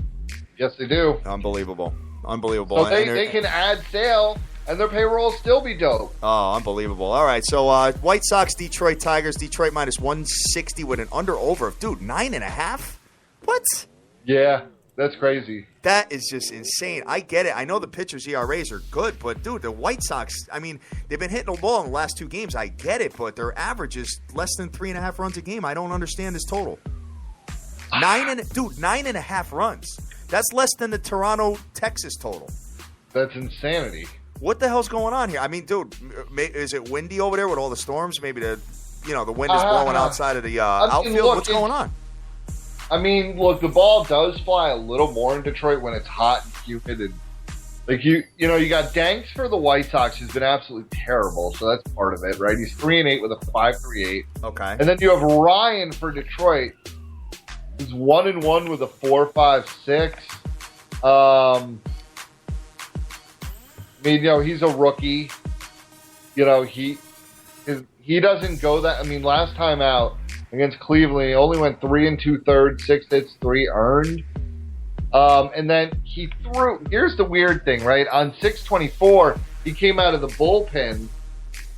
Yes, they do. Unbelievable. So they can add Sale, and their payroll will still be dope. Oh, unbelievable. All right, so White Sox, Detroit Tigers, Detroit minus 160 with an under-over of, 9.5? What? Yeah, that's crazy. That is just insane. I get it. I know the pitchers' ERAs are good, but, dude, the White Sox, they've been hitting the ball in the last 2 games. I get it, but their average is less than 3.5 runs a game. I don't understand this total. 9.5 runs. That's less than the Toronto-Texas total. That's insanity. What the hell's going on here? Dude, is it windy over there with all the storms? Maybe the wind is blowing outside of the outfield. Look, what's going on? Look, the ball does fly a little more in Detroit when it's hot and humid, and you got Danks for the White Sox, who's been absolutely terrible, so that's part of it, right? He's 3-8 with a 5.38. Okay. And then you have Ryan for Detroit, who's 1-1 with a 4.56. He's a rookie. He doesn't go that. Last time out against Cleveland, he only went 3 2/3, 6 hits, 3 earned. And then he threw. Here's the weird thing, right? On 6/24, he came out of the bullpen.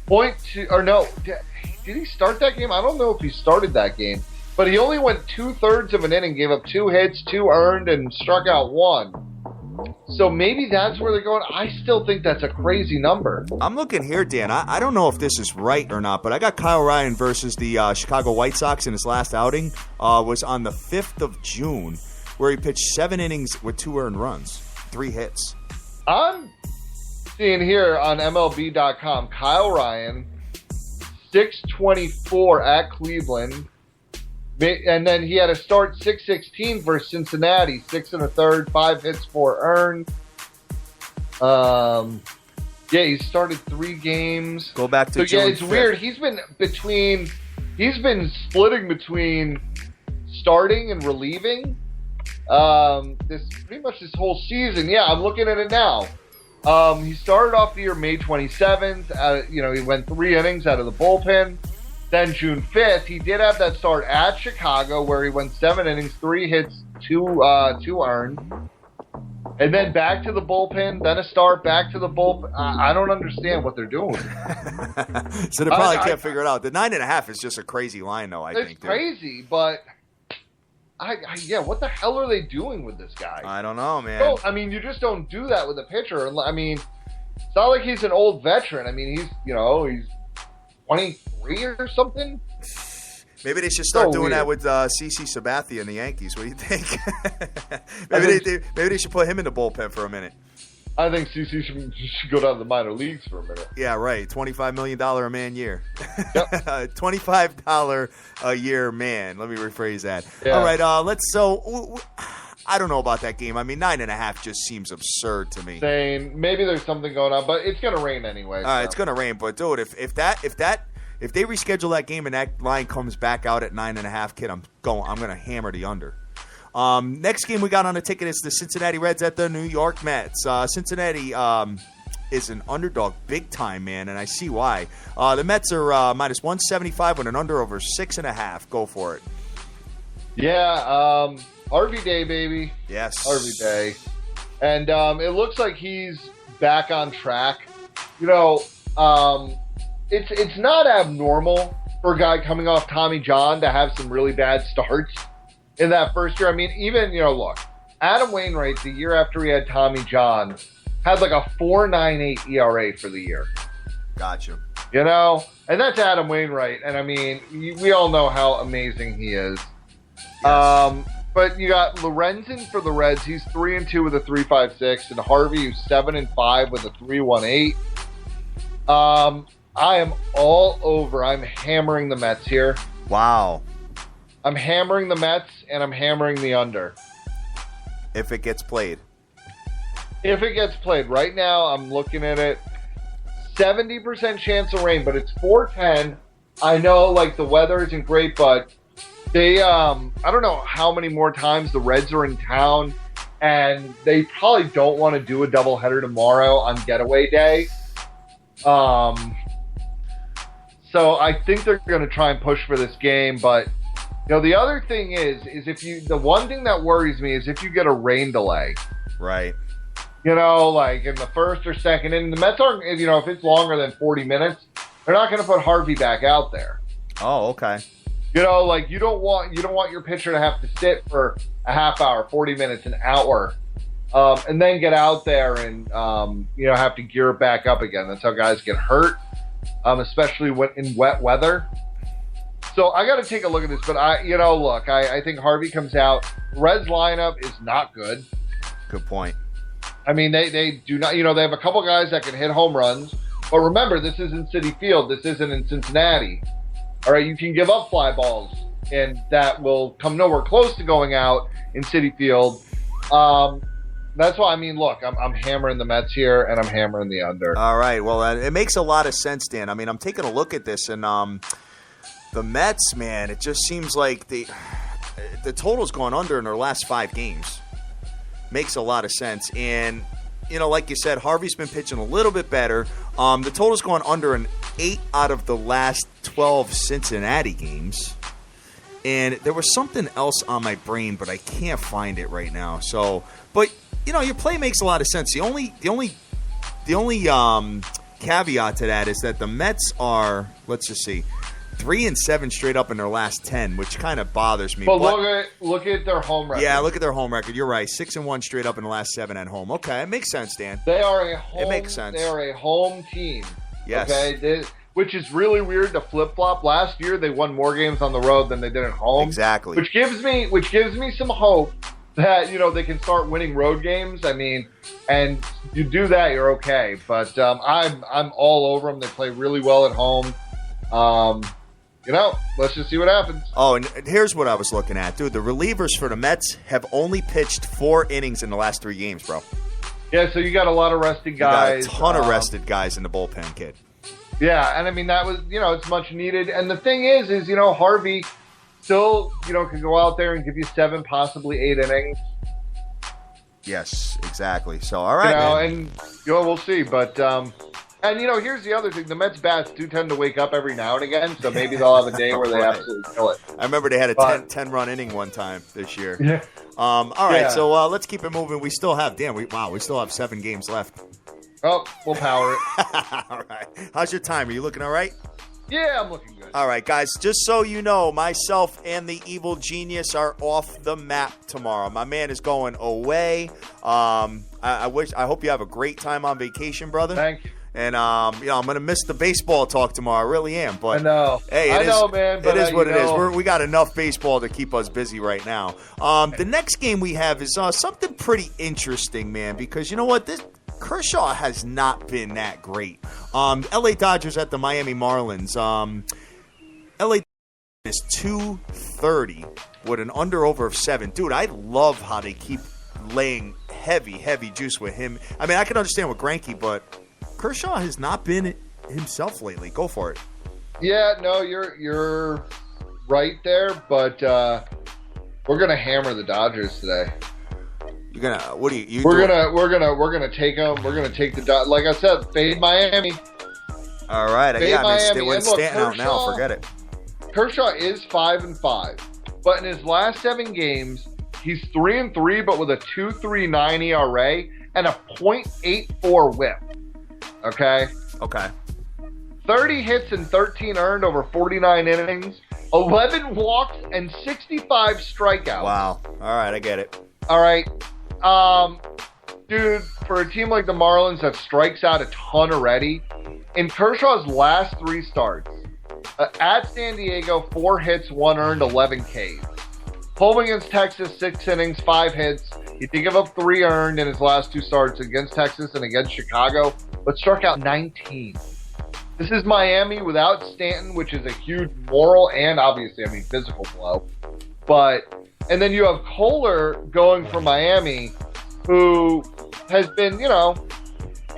Did he start that game? I don't know if he started that game, but he only went 2/3 of an inning, gave up 2 hits, 2 earned, and struck out 1. So maybe that's where they're going. I still think that's a crazy number. I'm looking here, Dan. I don't know if this is right or not, but I got Kyle Ryan versus the Chicago White Sox in his last outing. Was on the 5th of June, where he pitched 7 innings with 2 earned runs, 3 hits. I'm seeing here on MLB.com, Kyle Ryan, 624 at Cleveland. And then he had a start 6-16 versus Cincinnati, 6 1/3, 5 hits, 4 earned. He started 3 games. Go back to June it's 5th. Weird. He's been splitting between starting and relieving. Pretty much this whole season. Yeah, I'm looking at it now. He started off the year May 27th. He went 3 innings out of the bullpen. Then June 5th, he did have that start at Chicago where he went 7 innings, 3 hits, 2 earned. And then back to the bullpen, then a start, back to the bullpen. I don't understand what they're doing. So they probably can't figure it out. The 9.5 is just a crazy line, though, I think. It's crazy, but what the hell are they doing with this guy? I don't know, man. No, I mean, you just don't do that with a pitcher. I mean, it's not like he's an old veteran. I mean, he's 23 or something. Maybe they should start doing that with CC Sabathia and the Yankees. What do you think? maybe they should put him in the bullpen for a minute. I think CC should go down to the minor leagues for a minute. Yeah, right. $25 million a man year. Yep. $25 a year man. Let me rephrase that. Yeah. All right, I don't know about that game. I mean, 9.5 just seems absurd to me. Saying maybe there's something going on, but it's going to rain anyway. All right, it's going to rain. But, dude, if they reschedule that game and that line comes back out at 9.5, kid, I'm going to hammer the under. Next game we got on the ticket is the Cincinnati Reds at the New York Mets. Cincinnati is an underdog big time, man, and I see why. The Mets are minus 175 with an under over 6.5. Go for it. Yeah, Harvey Day, baby. Yes. Harvey Day. And it looks like he's back on track. It's not abnormal for a guy coming off Tommy John to have some really bad starts in that first year. I mean, even, look, Adam Wainwright, the year after he had Tommy John, had like a 4.98 ERA for the year. Gotcha. And that's Adam Wainwright. And I mean, we all know how amazing he is. Yes. But you got Lorenzen for the Reds. He's 3-2 with a 3.56, and Harvey, who's 7-5 with a 3.18. I am all over. I'm hammering the Mets here. Wow. I'm hammering the Mets, and I'm hammering the under. If it gets played. If it gets played. Right now, I'm looking at it. 70% chance of rain, but it's 4:10. I know, the weather isn't great, but they, I don't know how many more times the Reds are in town, and they probably don't want to do a doubleheader tomorrow on getaway day. So I think they're going to try and push for this game, but the other thing is the one thing that worries me is if you get a rain delay. Right. Like in the first or second inning, the Mets aren't, if it's longer than 40 minutes, they're not going to put Harvey back out there. Oh, okay. You don't want your pitcher to have to sit for a half hour, 40 minutes, an hour, and then get out there and have to gear it back up again. That's how guys get hurt, especially when in wet weather. So I got to take a look at this, but I think Harvey comes out. Reds lineup is not good. Good point. I mean, they do not. They have a couple guys that can hit home runs, but remember, this is in Citi Field. This isn't in Cincinnati. All right, you can give up fly balls, and that will come nowhere close to going out in Citi Field. That's why, look, I'm hammering the Mets here, and I'm hammering the under. All right, well, it makes a lot of sense, Dan. I mean, I'm taking a look at this, and the Mets, man, it just seems like the total's gone under in their last 5 games. Makes a lot of sense, and like you said, Harvey's been pitching a little bit better. The total's gone under in 8 out of the last 12 Cincinnati games. And there was something else on my brain, but I can't find it right now. So, but your play makes a lot of sense. The only caveat to that is that the Mets are, let's just see, 3-7 straight up in their last 10, which kind of bothers me. But look at their home record. Yeah, look at their home record. You're right, 6-1 straight up in the last 7 at home. Okay, it makes sense, Dan. They are a home. It makes sense. They are a home team. Yes. Okay, which is really weird to flip flop. Last year they won more games on the road than they did at home. Exactly. Which gives me some hope that they can start winning road games. I mean, and you do that, you're okay. But I'm all over them. They play really well at home. Let's just see what happens. Oh, and here's what I was looking at, dude. The relievers for the Mets have only pitched 4 innings in the last 3 games, bro. Yeah, so you got a lot of rested guys. You got a ton of rested guys in the bullpen, kid. Yeah, and I mean, that was, it's much needed. And the thing is Harvey still, can go out there and give you 7, possibly 8 innings. Yes, exactly. So, all right, man. And, we'll see. But, And, here's the other thing. The Mets bats do tend to wake up every now and again, so maybe they'll have a day where they absolutely kill it. I remember they had a 10-run inning one time this year. Yeah. All right, so let's keep it moving. We still have, we still have 7 games left. Oh, we'll power it. All right. How's your time? Are you looking all right? Yeah, I'm looking good. All right, guys, just so you know, myself and the evil genius are off the map tomorrow. My man is going away. I hope you have a great time on vacation, brother. Thank you. And, I'm going to miss the baseball talk tomorrow. I really am. But I know. Hey, I know, man. But it is what it is. We got enough baseball to keep us busy right now. The next game we have is something pretty interesting, man, because you know what? Kershaw has not been that great. L.A. Dodgers at the Miami Marlins. L.A. is 230 with an under-over of 7. Dude, I love how they keep laying heavy juice with him. I mean, I can understand with Greinke, but Kershaw has not been himself lately. Go for it. Yeah, no, you're right there, but we're gonna hammer the Dodgers today. You're gonna what do you? We're gonna take them. We're gonna take the Dodgers. Like I said, fade Miami. All right, fade Miami. When Stanton out now, forget it. Kershaw is 5-5, but in his last 7 games, he's 3-3, but with a 2.39 ERA and a .84 WHIP. Okay. 30 hits and 13 earned over 49 innings, 11 walks, and 65 strikeouts. Wow. All right, I get it. All right. Dude, for a team like the Marlins that strikes out a ton already, in Kershaw's last 3 starts, at San Diego, 4 hits, 1 earned, 11 Ks. Home against Texas, 6 innings, 5 hits. He did give up 3 earned in his last 2 starts against Texas and against Chicago, but struck out 19. This is Miami without Stanton, which is a huge moral and obviously, physical blow. And then you have Kohler going for Miami, who has been,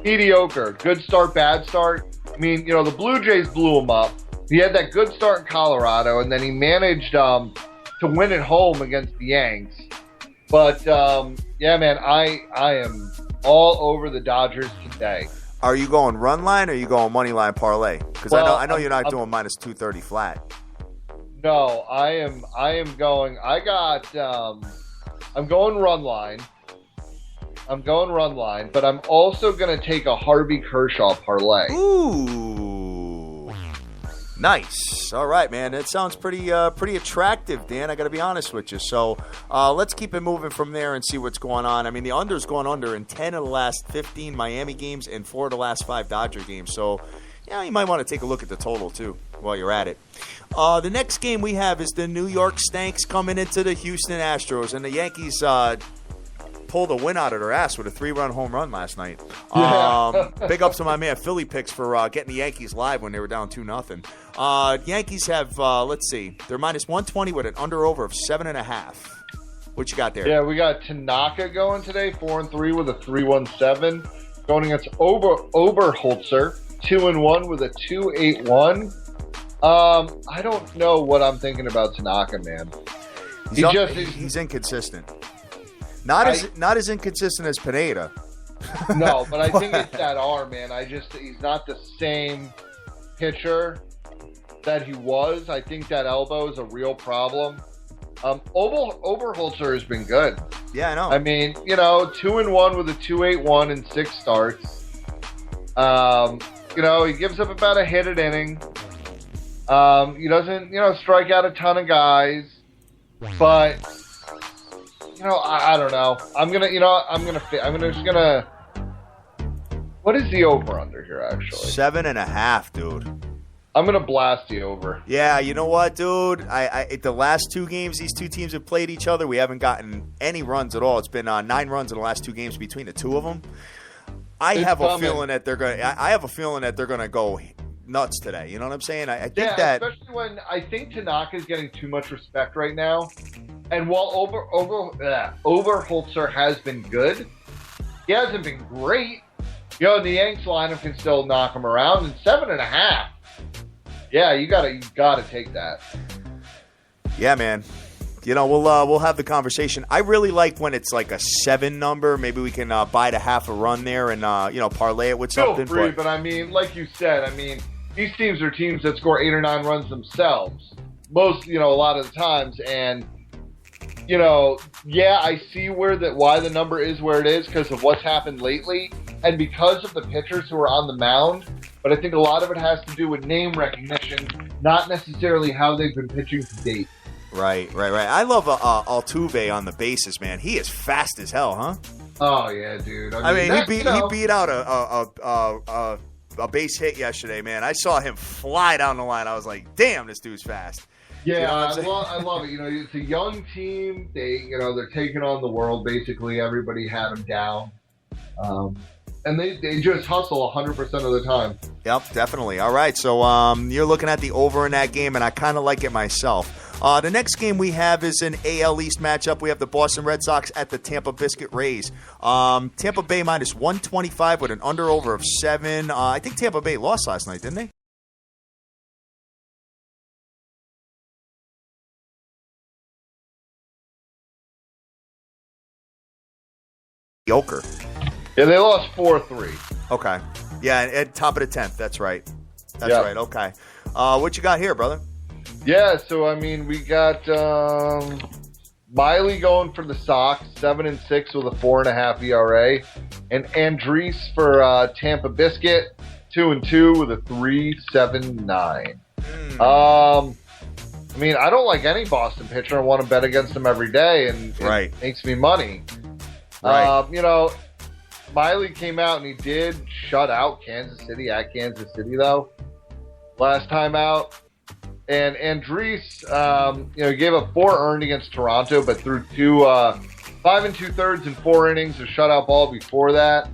mediocre. Good start, bad start. The Blue Jays blew him up. He had that good start in Colorado, and then he managed to win at home against the Yanks. But, yeah, man, I am all over the Dodgers today. Are you going run line or are you going money line parlay? Because I know you're not doing minus 230 flat. No, I am going. I'm going run line. But I'm also going to take a Harvey Kershaw parlay. Ooh, nice. All right, man. That sounds pretty attractive, Dan. I got to be honest with you. So let's keep it moving from there and see what's going on. The under's gone under in 10 of the last 15 Miami games and 4 of the last 5 Dodger games. So, you might want to take a look at the total, too, while you're at it. The next game we have is the New York Stanks coming into the Houston Astros. And the Yankees pulled a win out of their ass with a 3-run home run last night. Big ups to my man Philly Picks for getting the Yankees live when they were down 2-0. Yankees have, let's see, they're minus 120 with an under-over of 7.5. What you got there? Yeah, we got Tanaka going today, 4-3 with a 3.17. Going against Oberholzer, 2-1 with a 2.81. I don't know what I'm thinking about Tanaka, man. He's inconsistent. Not as inconsistent as Pineda. No, but I think it's that arm, man. He's not the same pitcher that he was. I think that elbow is a real problem. Oberholzer has been good. Yeah, I know. 2-1 with a 2.81 in 6 starts. He gives up about a hit an inning. He doesn't, strike out a ton of guys, but I don't know. What is the over under here? Actually, 7.5, dude. I'm gonna blast the over. Yeah, you know what, dude? The last 2 games these 2 teams have played each other, we haven't gotten any runs at all. It's been 9 runs in the last 2 games between the 2 of them. I have a feeling that they're gonna go nuts today. You know what I'm saying? I think that, especially when I think Tanaka's getting too much respect right now. And while Oberholzer has been good, he hasn't been great. The Yanks lineup can still knock him around. And 7.5. Yeah, you gotta take that. Yeah, man. we'll have the conversation. I really like when it's like a 7 number. Maybe we can bite a half a run there and parlay it with something. Feel free, but I mean, like you said, these teams are teams that score 8 or 9 runs themselves. Most, a lot of the times, and I see why the number is where it is because of what's happened lately and because of the pitchers who are on the mound. But I think a lot of it has to do with name recognition, not necessarily how they've been pitching to date. Right. I love Altuve on the bases, man. He is fast as hell, huh? Oh yeah, dude. He beat out a base hit yesterday, man. I saw him fly down the line. I was like, damn, this dude's fast. Yeah, I love it. It's a young team. They're taking on the world. Basically, everybody had them down, and they just hustle 100% of the time. Yep, definitely. All right, so you're looking at the over in that game, and I kind of like it myself. The next game we have is an AL East matchup. We have the Boston Red Sox at the Tampa Biscuit Rays. Tampa Bay minus 125 with an under-over of 7. I think Tampa Bay lost last night, didn't they? Yoker. Yeah, they lost 4-3. Okay. Yeah, at top of the 10th. That's right. Right. Okay. What you got here, brother? Yeah, so we got Miley going for the Sox, 7-6 with a 4.5 ERA, and Andriese for Tampa Biscuit, 2-2 with a 3.79. I don't like any Boston pitcher. I want to bet against them every day, and it makes me money. Right. Miley came out and he did shut out Kansas City at Kansas City, though, last time out. And Andriese, he gave up 4 earned against Toronto, but threw 5 2/3 and 4 innings of shutout ball before that.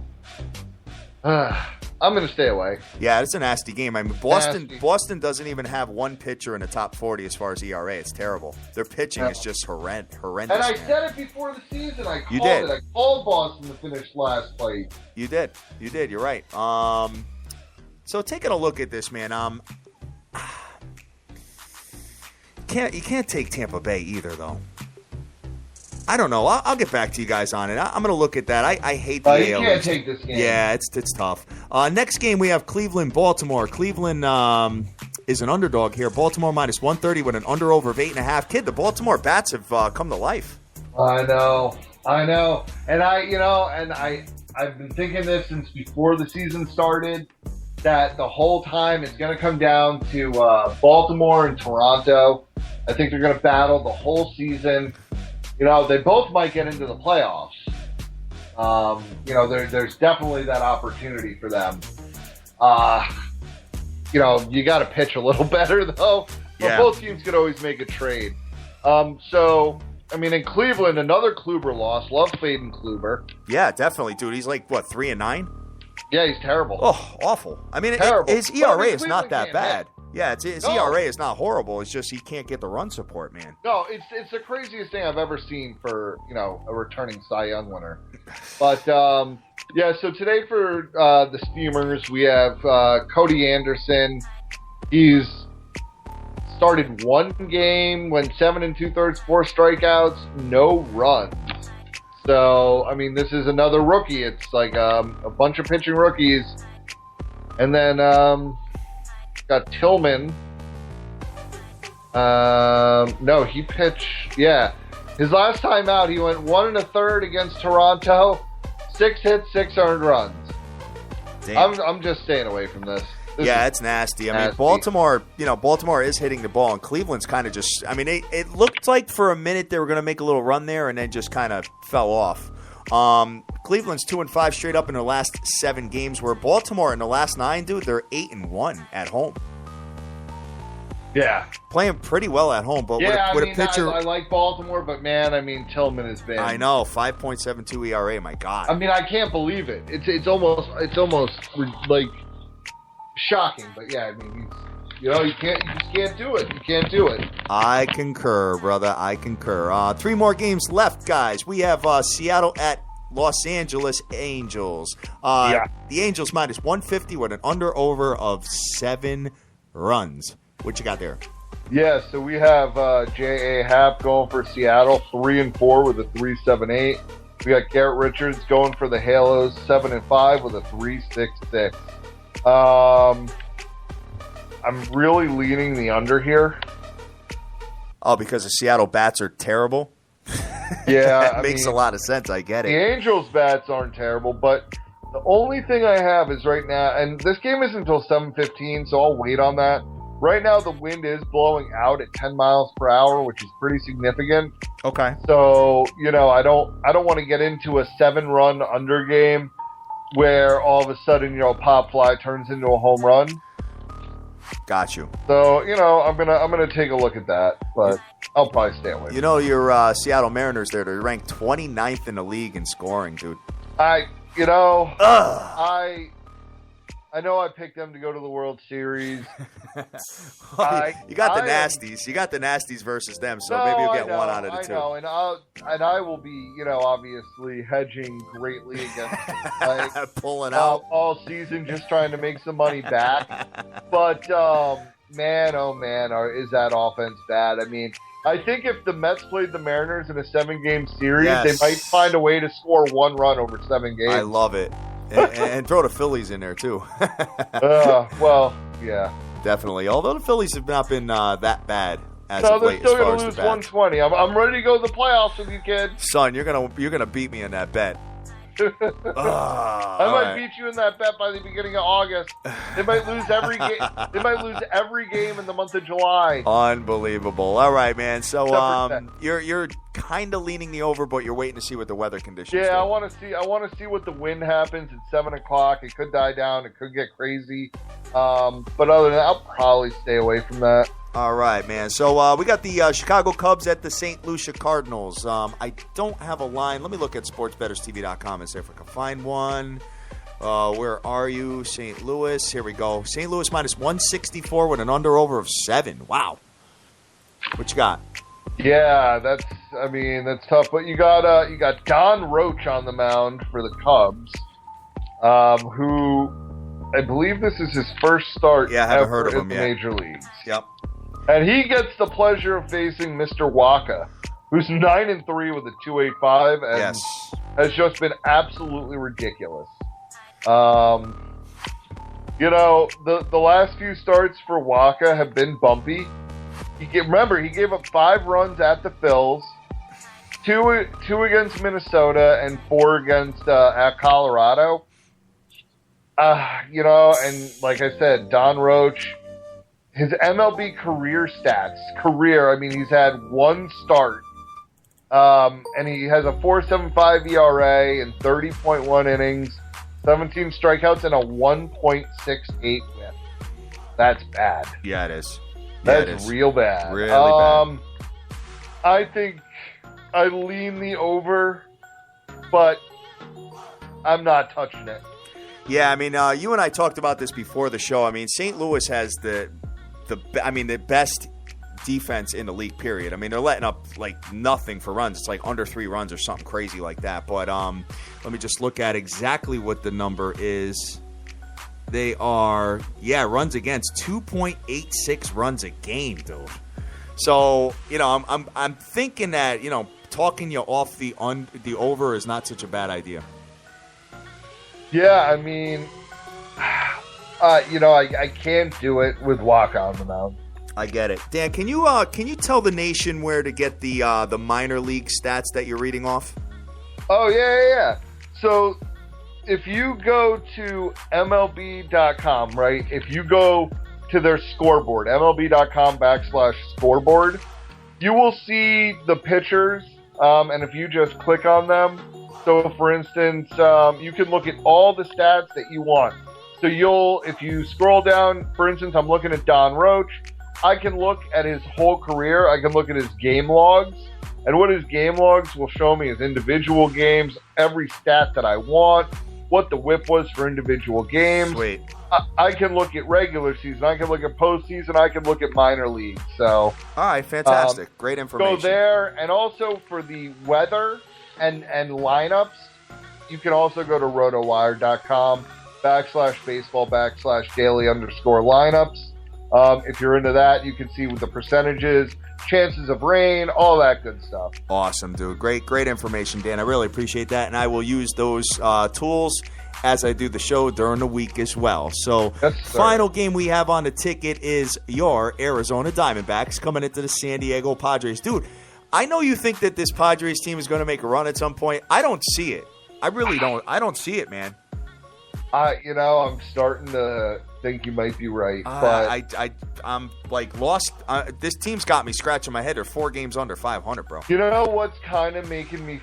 I'm going to stay away. Yeah, it's a nasty game. Boston doesn't even have one pitcher in the top 40 as far as ERA. It's terrible. Their pitching is just horrendous. And I said it before the season. I called Boston to finish last place. You did. You're right. So taking a look at this, man, you can't take Tampa Bay either, though. I don't know. I'll get back to you guys on it. I'm going to look at that. I hate the AL. You can't take this game. Yeah, it's tough. Next game, we have Cleveland-Baltimore. Cleveland is an underdog here. Baltimore minus 130 with an under-over of 8.5. Kid, the Baltimore Bats have come to life. I know. And I've been thinking this since before the season started, that the whole time it's going to come down to Baltimore and Toronto. I think they're going to battle the whole season. They both might get into the playoffs. There's definitely that opportunity for them. You got to pitch a little better, though. But both teams could always make a trade. In Cleveland, another Kluber loss. Love fading Kluber. Yeah, definitely, dude. He's like, 3-9? Yeah, he's terrible. Oh, awful. His ERA is not that bad. Yeah, his ERA is not horrible. It's just he can't get the run support, man. No, it's the craziest thing I've ever seen for, a returning Cy Young winner. But, so today for the Steamers, we have Cody Anderson. He's started one game, went 7 2/3, 4 strikeouts, no runs. So, this is another rookie. It's like a bunch of pitching rookies. And then got Tillman. No, he pitched. Yeah. His last time out, he went 1 1/3 against Toronto, 6 hits, 6 earned runs. Damn. I'm just staying away from this. It's nasty. Baltimore, Baltimore is hitting the ball, and Cleveland's kind of just. It looked like for a minute they were going to make a little run there, and then just kind of fell off. Cleveland's 2-5 straight up in their last 7 games, where Baltimore in the last 9, dude, they're 8-1 at home. Yeah, playing pretty well at home, but with a pitcher. I like Baltimore, but man, Tillman has been. I know, 5.72 ERA. My God. I can't believe it. It's almost like shocking, but yeah, you just can't do it. You can't do it. I concur, brother. I concur. 3 more games left, guys. We have Seattle at Los Angeles Angels. The Angels minus 150 with an under-over of 7 runs. What you got there? Yeah, so we have J.A. Happ going for Seattle, 3-4 with a 3.78. We got Garrett Richards going for the Halos, 7-5 with a 3.66. I'm really leaning the under here. Oh, because the Seattle bats are terrible? Yeah. That makes a lot of sense. I get it. The Angels bats aren't terrible, but the only thing I have is right now, and this game isn't until 7:15, so I'll wait on that. Right now, the wind is blowing out at 10 miles per hour, which is pretty significant. Okay. So, I don't want to get into a 7-run under game where all of a sudden, a pop fly turns into a home run. Got you. So, I'm gonna take a look at that, but I'll probably stay away. Your Seattle Mariners there, they're ranked 29th in the league in scoring, dude. I know I picked them to go to the World Series. You got the nasties. You got the nasties versus them, so maybe you'll get one out of the two. I know, and I will be, obviously hedging greatly against pulling out all season, just trying to make some money back. But man, oh man, is that offense bad? I mean, I think if the Mets played the Mariners in a 7-game series, they might find a way to score 1 run over 7 games. I love it. And throw the Phillies in there, too. Well, yeah. Definitely. Although the Phillies have not been that bad as of late. They're still going to lose 120. I'm ready to go to the playoffs with you, kid. Son, you're gonna beat me in that bet. I might beat you in that bet by the beginning of August. They might lose every game. They might lose every game in the month of July. Unbelievable. All right, man. So you're kind of leaning the over, but you're waiting to see what the weather conditions. Yeah, I want to see what the wind happens at 7:00. It could die down. It could get crazy. But other than that, I'll probably stay away from that. All right, man. So we got the Chicago Cubs at the St. Lucia Cardinals. I don't have a line. Let me look at sportsbetterstv.com and see if I can find one. Where are you? St. Louis. Here we go. St. Louis minus 164 with an under-over of 7. Wow. What you got? Yeah, that's tough. But you got Don Roach on the mound for the Cubs, who I believe this is his first start I haven't heard of him in the yet. Major Leagues. Yep. And he gets the pleasure of facing Mr. Waka, who's 9-3 with a 2.85 and has just been absolutely ridiculous. The last few starts for Waka have been bumpy. He gave up 5 runs at the Phils, 2 against Minnesota, and 4 against at Colorado. And like I said, Don Roach, his MLB career stats, he's had 1 start, and he has a 4.75 ERA and 30.1 innings, 17 strikeouts, and a 1.68 whip. That's bad. Yeah, it is. That's real bad. Really bad. I think I lean the over, but I'm not touching it. Yeah, I mean, you and I talked about this before the show. I mean, St. Louis has the best defense in the league, period. I mean, they're letting up like nothing for runs. It's like under 3 runs or something crazy like that. But let me just look at exactly what the number is. They are, runs against 2.86 runs a game, dude. So, I'm thinking that, talking you off the over is not such a bad idea. Yeah, I mean, I can't do it with Waka on the mound. I get it. Dan, can you tell the nation where to get the minor league stats that you're reading off? Oh, yeah. So if you go to MLB.com, right? If you go to their scoreboard, MLB.com/scoreboard, you will see the pitchers, and if you just click on them, so for instance, you can look at all the stats that you want. So if you scroll down, for instance, I'm looking at Don Roach, I can look at his whole career, I can look at his game logs, and what his game logs will show me is individual games, every stat that I want, what the whip was for individual games. Sweet. I can look at regular season, I can look at postseason, I can look at minor league. So, all right, fantastic. Great information. Go there, and also for the weather and lineups, you can also go to rotowire.com /baseball /daily_lineups. If you're into that, you can see with the percentages, chances of rain, all that good stuff. Awesome, dude. Great information, Dan. I really appreciate that, and I will use those tools as I do the show during the week as well. So, yes, final game we have on the ticket is your Arizona Diamondbacks coming into the San Diego Padres. Dude, I know you think that this Padres team is going to make a run at some point. I don't see it. I really don't. I don't see it, man. I'm starting to think you might be right, but I'm like lost. This team's got me scratching my head. They're 4 games under 500, bro. You know what's kind of making me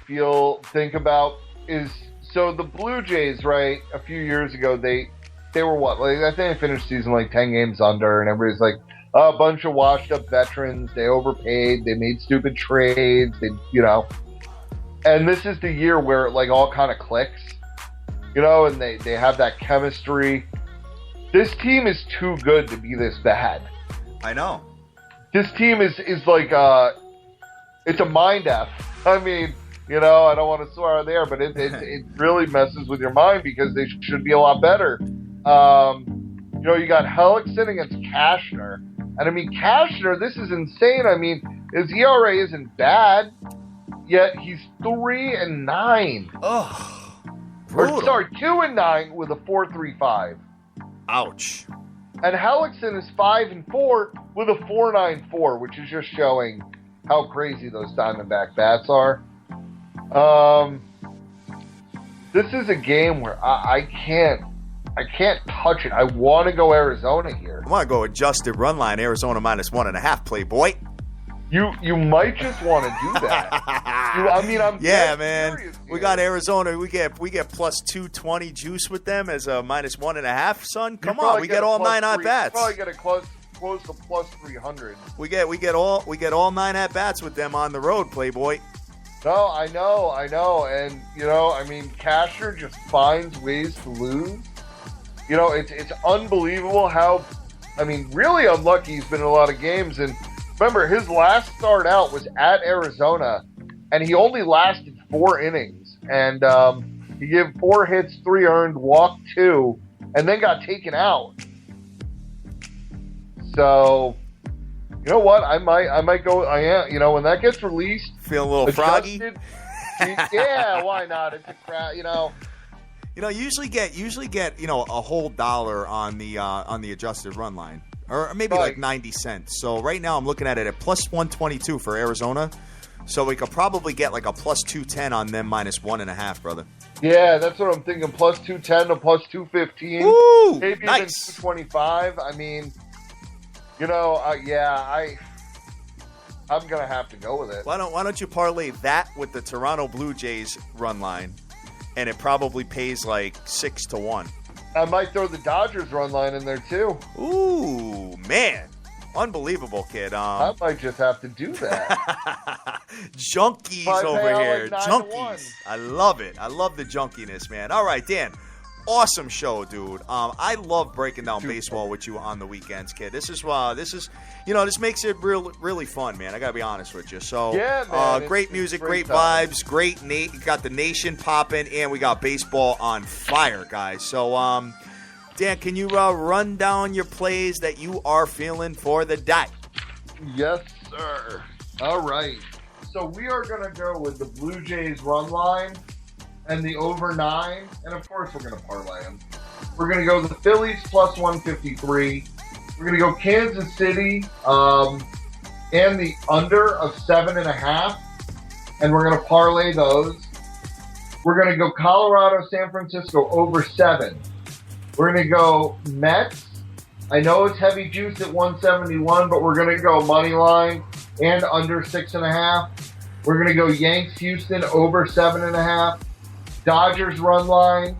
think about is, so the Blue Jays, right? A few years ago, they were what? Like, I think they finished the season like 10 games under, and everybody's like, a bunch of washed up veterans. They overpaid. They made stupid trades. And this is the year where it like all kind of clicks. And they have that chemistry. This team is too good to be this bad. I know. This team is like, it's a mind F. I mean, I don't want to swear there, but it really messes with your mind because they should be a lot better. You got Hellickson against Cashner. And I mean, Cashner, this is insane. I mean, his ERA isn't bad, yet he's 3-9. Ugh. Or, sorry, 2-9 with a 4.35. Ouch. And Hellickson is 5-4 with a 4.94, which is just showing how crazy those Diamondback bats are. This is a game where I can't touch it. I want to go Arizona here. I want to go adjusted run line, Arizona -1.5, Playboy. You might just want to do that. I'm man. serious, we got Arizona. We get plus 220 juice with them as a -1.5. Son, come on. We get all 9 at bats. Probably get a close to plus 300. We get all 9 at bats with them on the road, Playboy. No, I know, and Cashner just finds ways to lose. It's unbelievable how, really unlucky he's been in a lot of games. And remember, his last start out was at Arizona, and he only lasted 4 innings. And he gave 4 hits, 3 earned, walked 2, and then got taken out. So, you know what? I might go. When that gets released, feel a little froggy. Yeah, why not? It's a crowd. Usually get a whole $1 on the adjusted run line, or maybe like 90 cents. So right now I'm looking at it at plus 122 for Arizona. So we could probably get like a plus 210 on them -1.5, brother. Yeah, that's what I'm thinking. Plus 210 to plus 215. Ooh, maybe nice. Even 225. I'm gonna have to go with it. Why don't you parlay that with the Toronto Blue Jays run line, and it probably pays like 6-1. I might throw the Dodgers run line in there too. Ooh, man. Unbelievable, kid. I might just have to do that. Junkies over here. Like Junkies. I love it. I love the junkiness, man. All right, Dan. Awesome show, dude. I love breaking down baseball with you on the weekends, kid. This makes it really fun, man. I gotta be honest with you. So, yeah, man, great music, great vibes, great got the nation popping, and we got baseball on fire, guys. So, Dan, can you run down your plays that you are feeling for the day? Yes, sir. All right. So we are gonna go with the Blue Jays run line and the over 9, and of course we're going to parlay them. We're going to go the Phillies plus 153. We're going to go Kansas City and the under of 7.5, and we're going to parlay those. We're going to go Colorado, San Francisco over 7. We're going to go Mets. I know it's heavy juice at 171, but we're going to go money line and under 6.5. We're going to go Yanks, Houston over 7.5. Dodgers run line,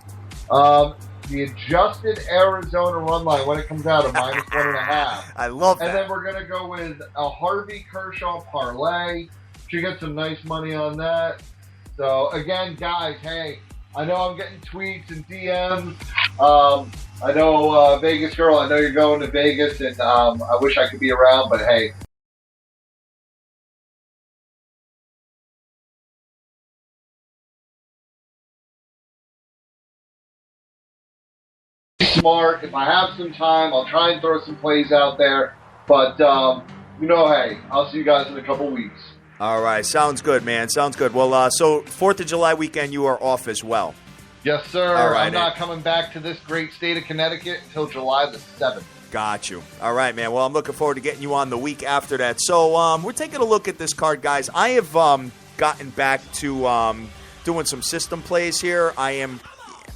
the adjusted Arizona run line when it comes out of -1.5. I love that. And then we're going to go with a Harvey Kershaw parlay. Should get some nice money on that. So, again, guys, hey, I know I'm getting tweets and DMs. I know, Vegas Girl, I know you're going to Vegas, and I wish I could be around, but hey. smart. If I have some time, I'll try and throw some plays out there. But, hey, I'll see you guys in a couple weeks. All right. Sounds good, man. Sounds good. Well, so 4th of July weekend, you are off as well. Yes, sir. All right, I'm not coming back to this great state of Connecticut until July the 7th. Got you. All right, man. Well, I'm looking forward to getting you on the week after that. So we're taking a look at this card, guys. I have gotten back to doing some system plays here. I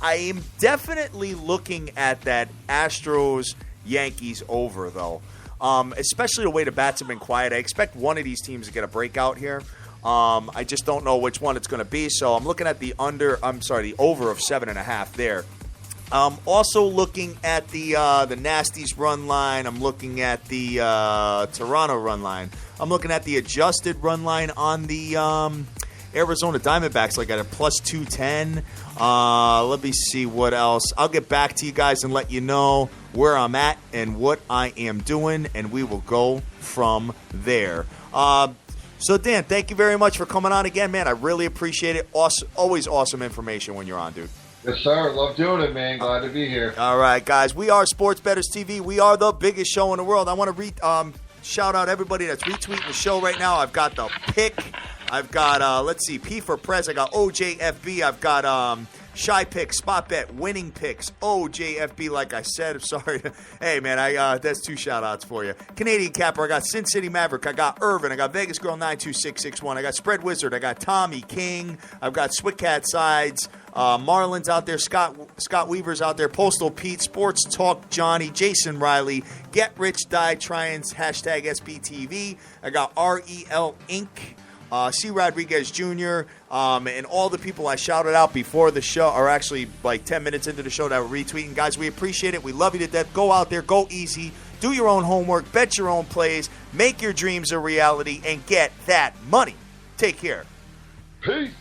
am definitely looking at that Astros-Yankees over, though. Especially the way the bats have been quiet. I expect one of these teams to get a breakout here. I just don't know which one it's going to be. So I'm looking at the over of 7.5 there. Also looking at the Nasties run line. I'm looking at the Toronto run line. I'm looking at the adjusted run line on the Arizona Diamondbacks, like at a plus 210. Let me see what else. I'll get back to you guys and let you know where I'm at and what I am doing, and we will go from there. So, Dan, thank you very much for coming on again, man. I really appreciate it. Always awesome information when you're on, dude. Yes, sir. Love doing it, man. Glad to be here. All right, guys. We are Sports Bettors TV. We are the biggest show in the world. I want to shout out everybody that's retweeting the show right now. I've got the pick. I've got, P for Prez. I got OJFB. I've got Shy Picks, Spot Bet, Winning Picks, OJFB, like I said. I'm sorry. Hey, man, that's 2 shout-outs for you. Canadian Capper. I got Sin City Maverick. I got Irvin. I got Vegas Girl 92661. I got Spread Wizard. I got Tommy King. I've got Switcat Sides. Marlon's out there. Scott Weaver's out there. Postal Pete. Sports Talk Johnny. Jason Riley. Get Rich Die Trying. Hashtag SBTV. I got REL Inc. C. Rodriguez Jr., and all the people I shouted out before the show, are actually like 10 minutes into the show that were retweeting. Guys, we appreciate it. We love you to death. Go out there. Go easy. Do your own homework. Bet your own plays. Make your dreams a reality and get that money. Take care. Peace.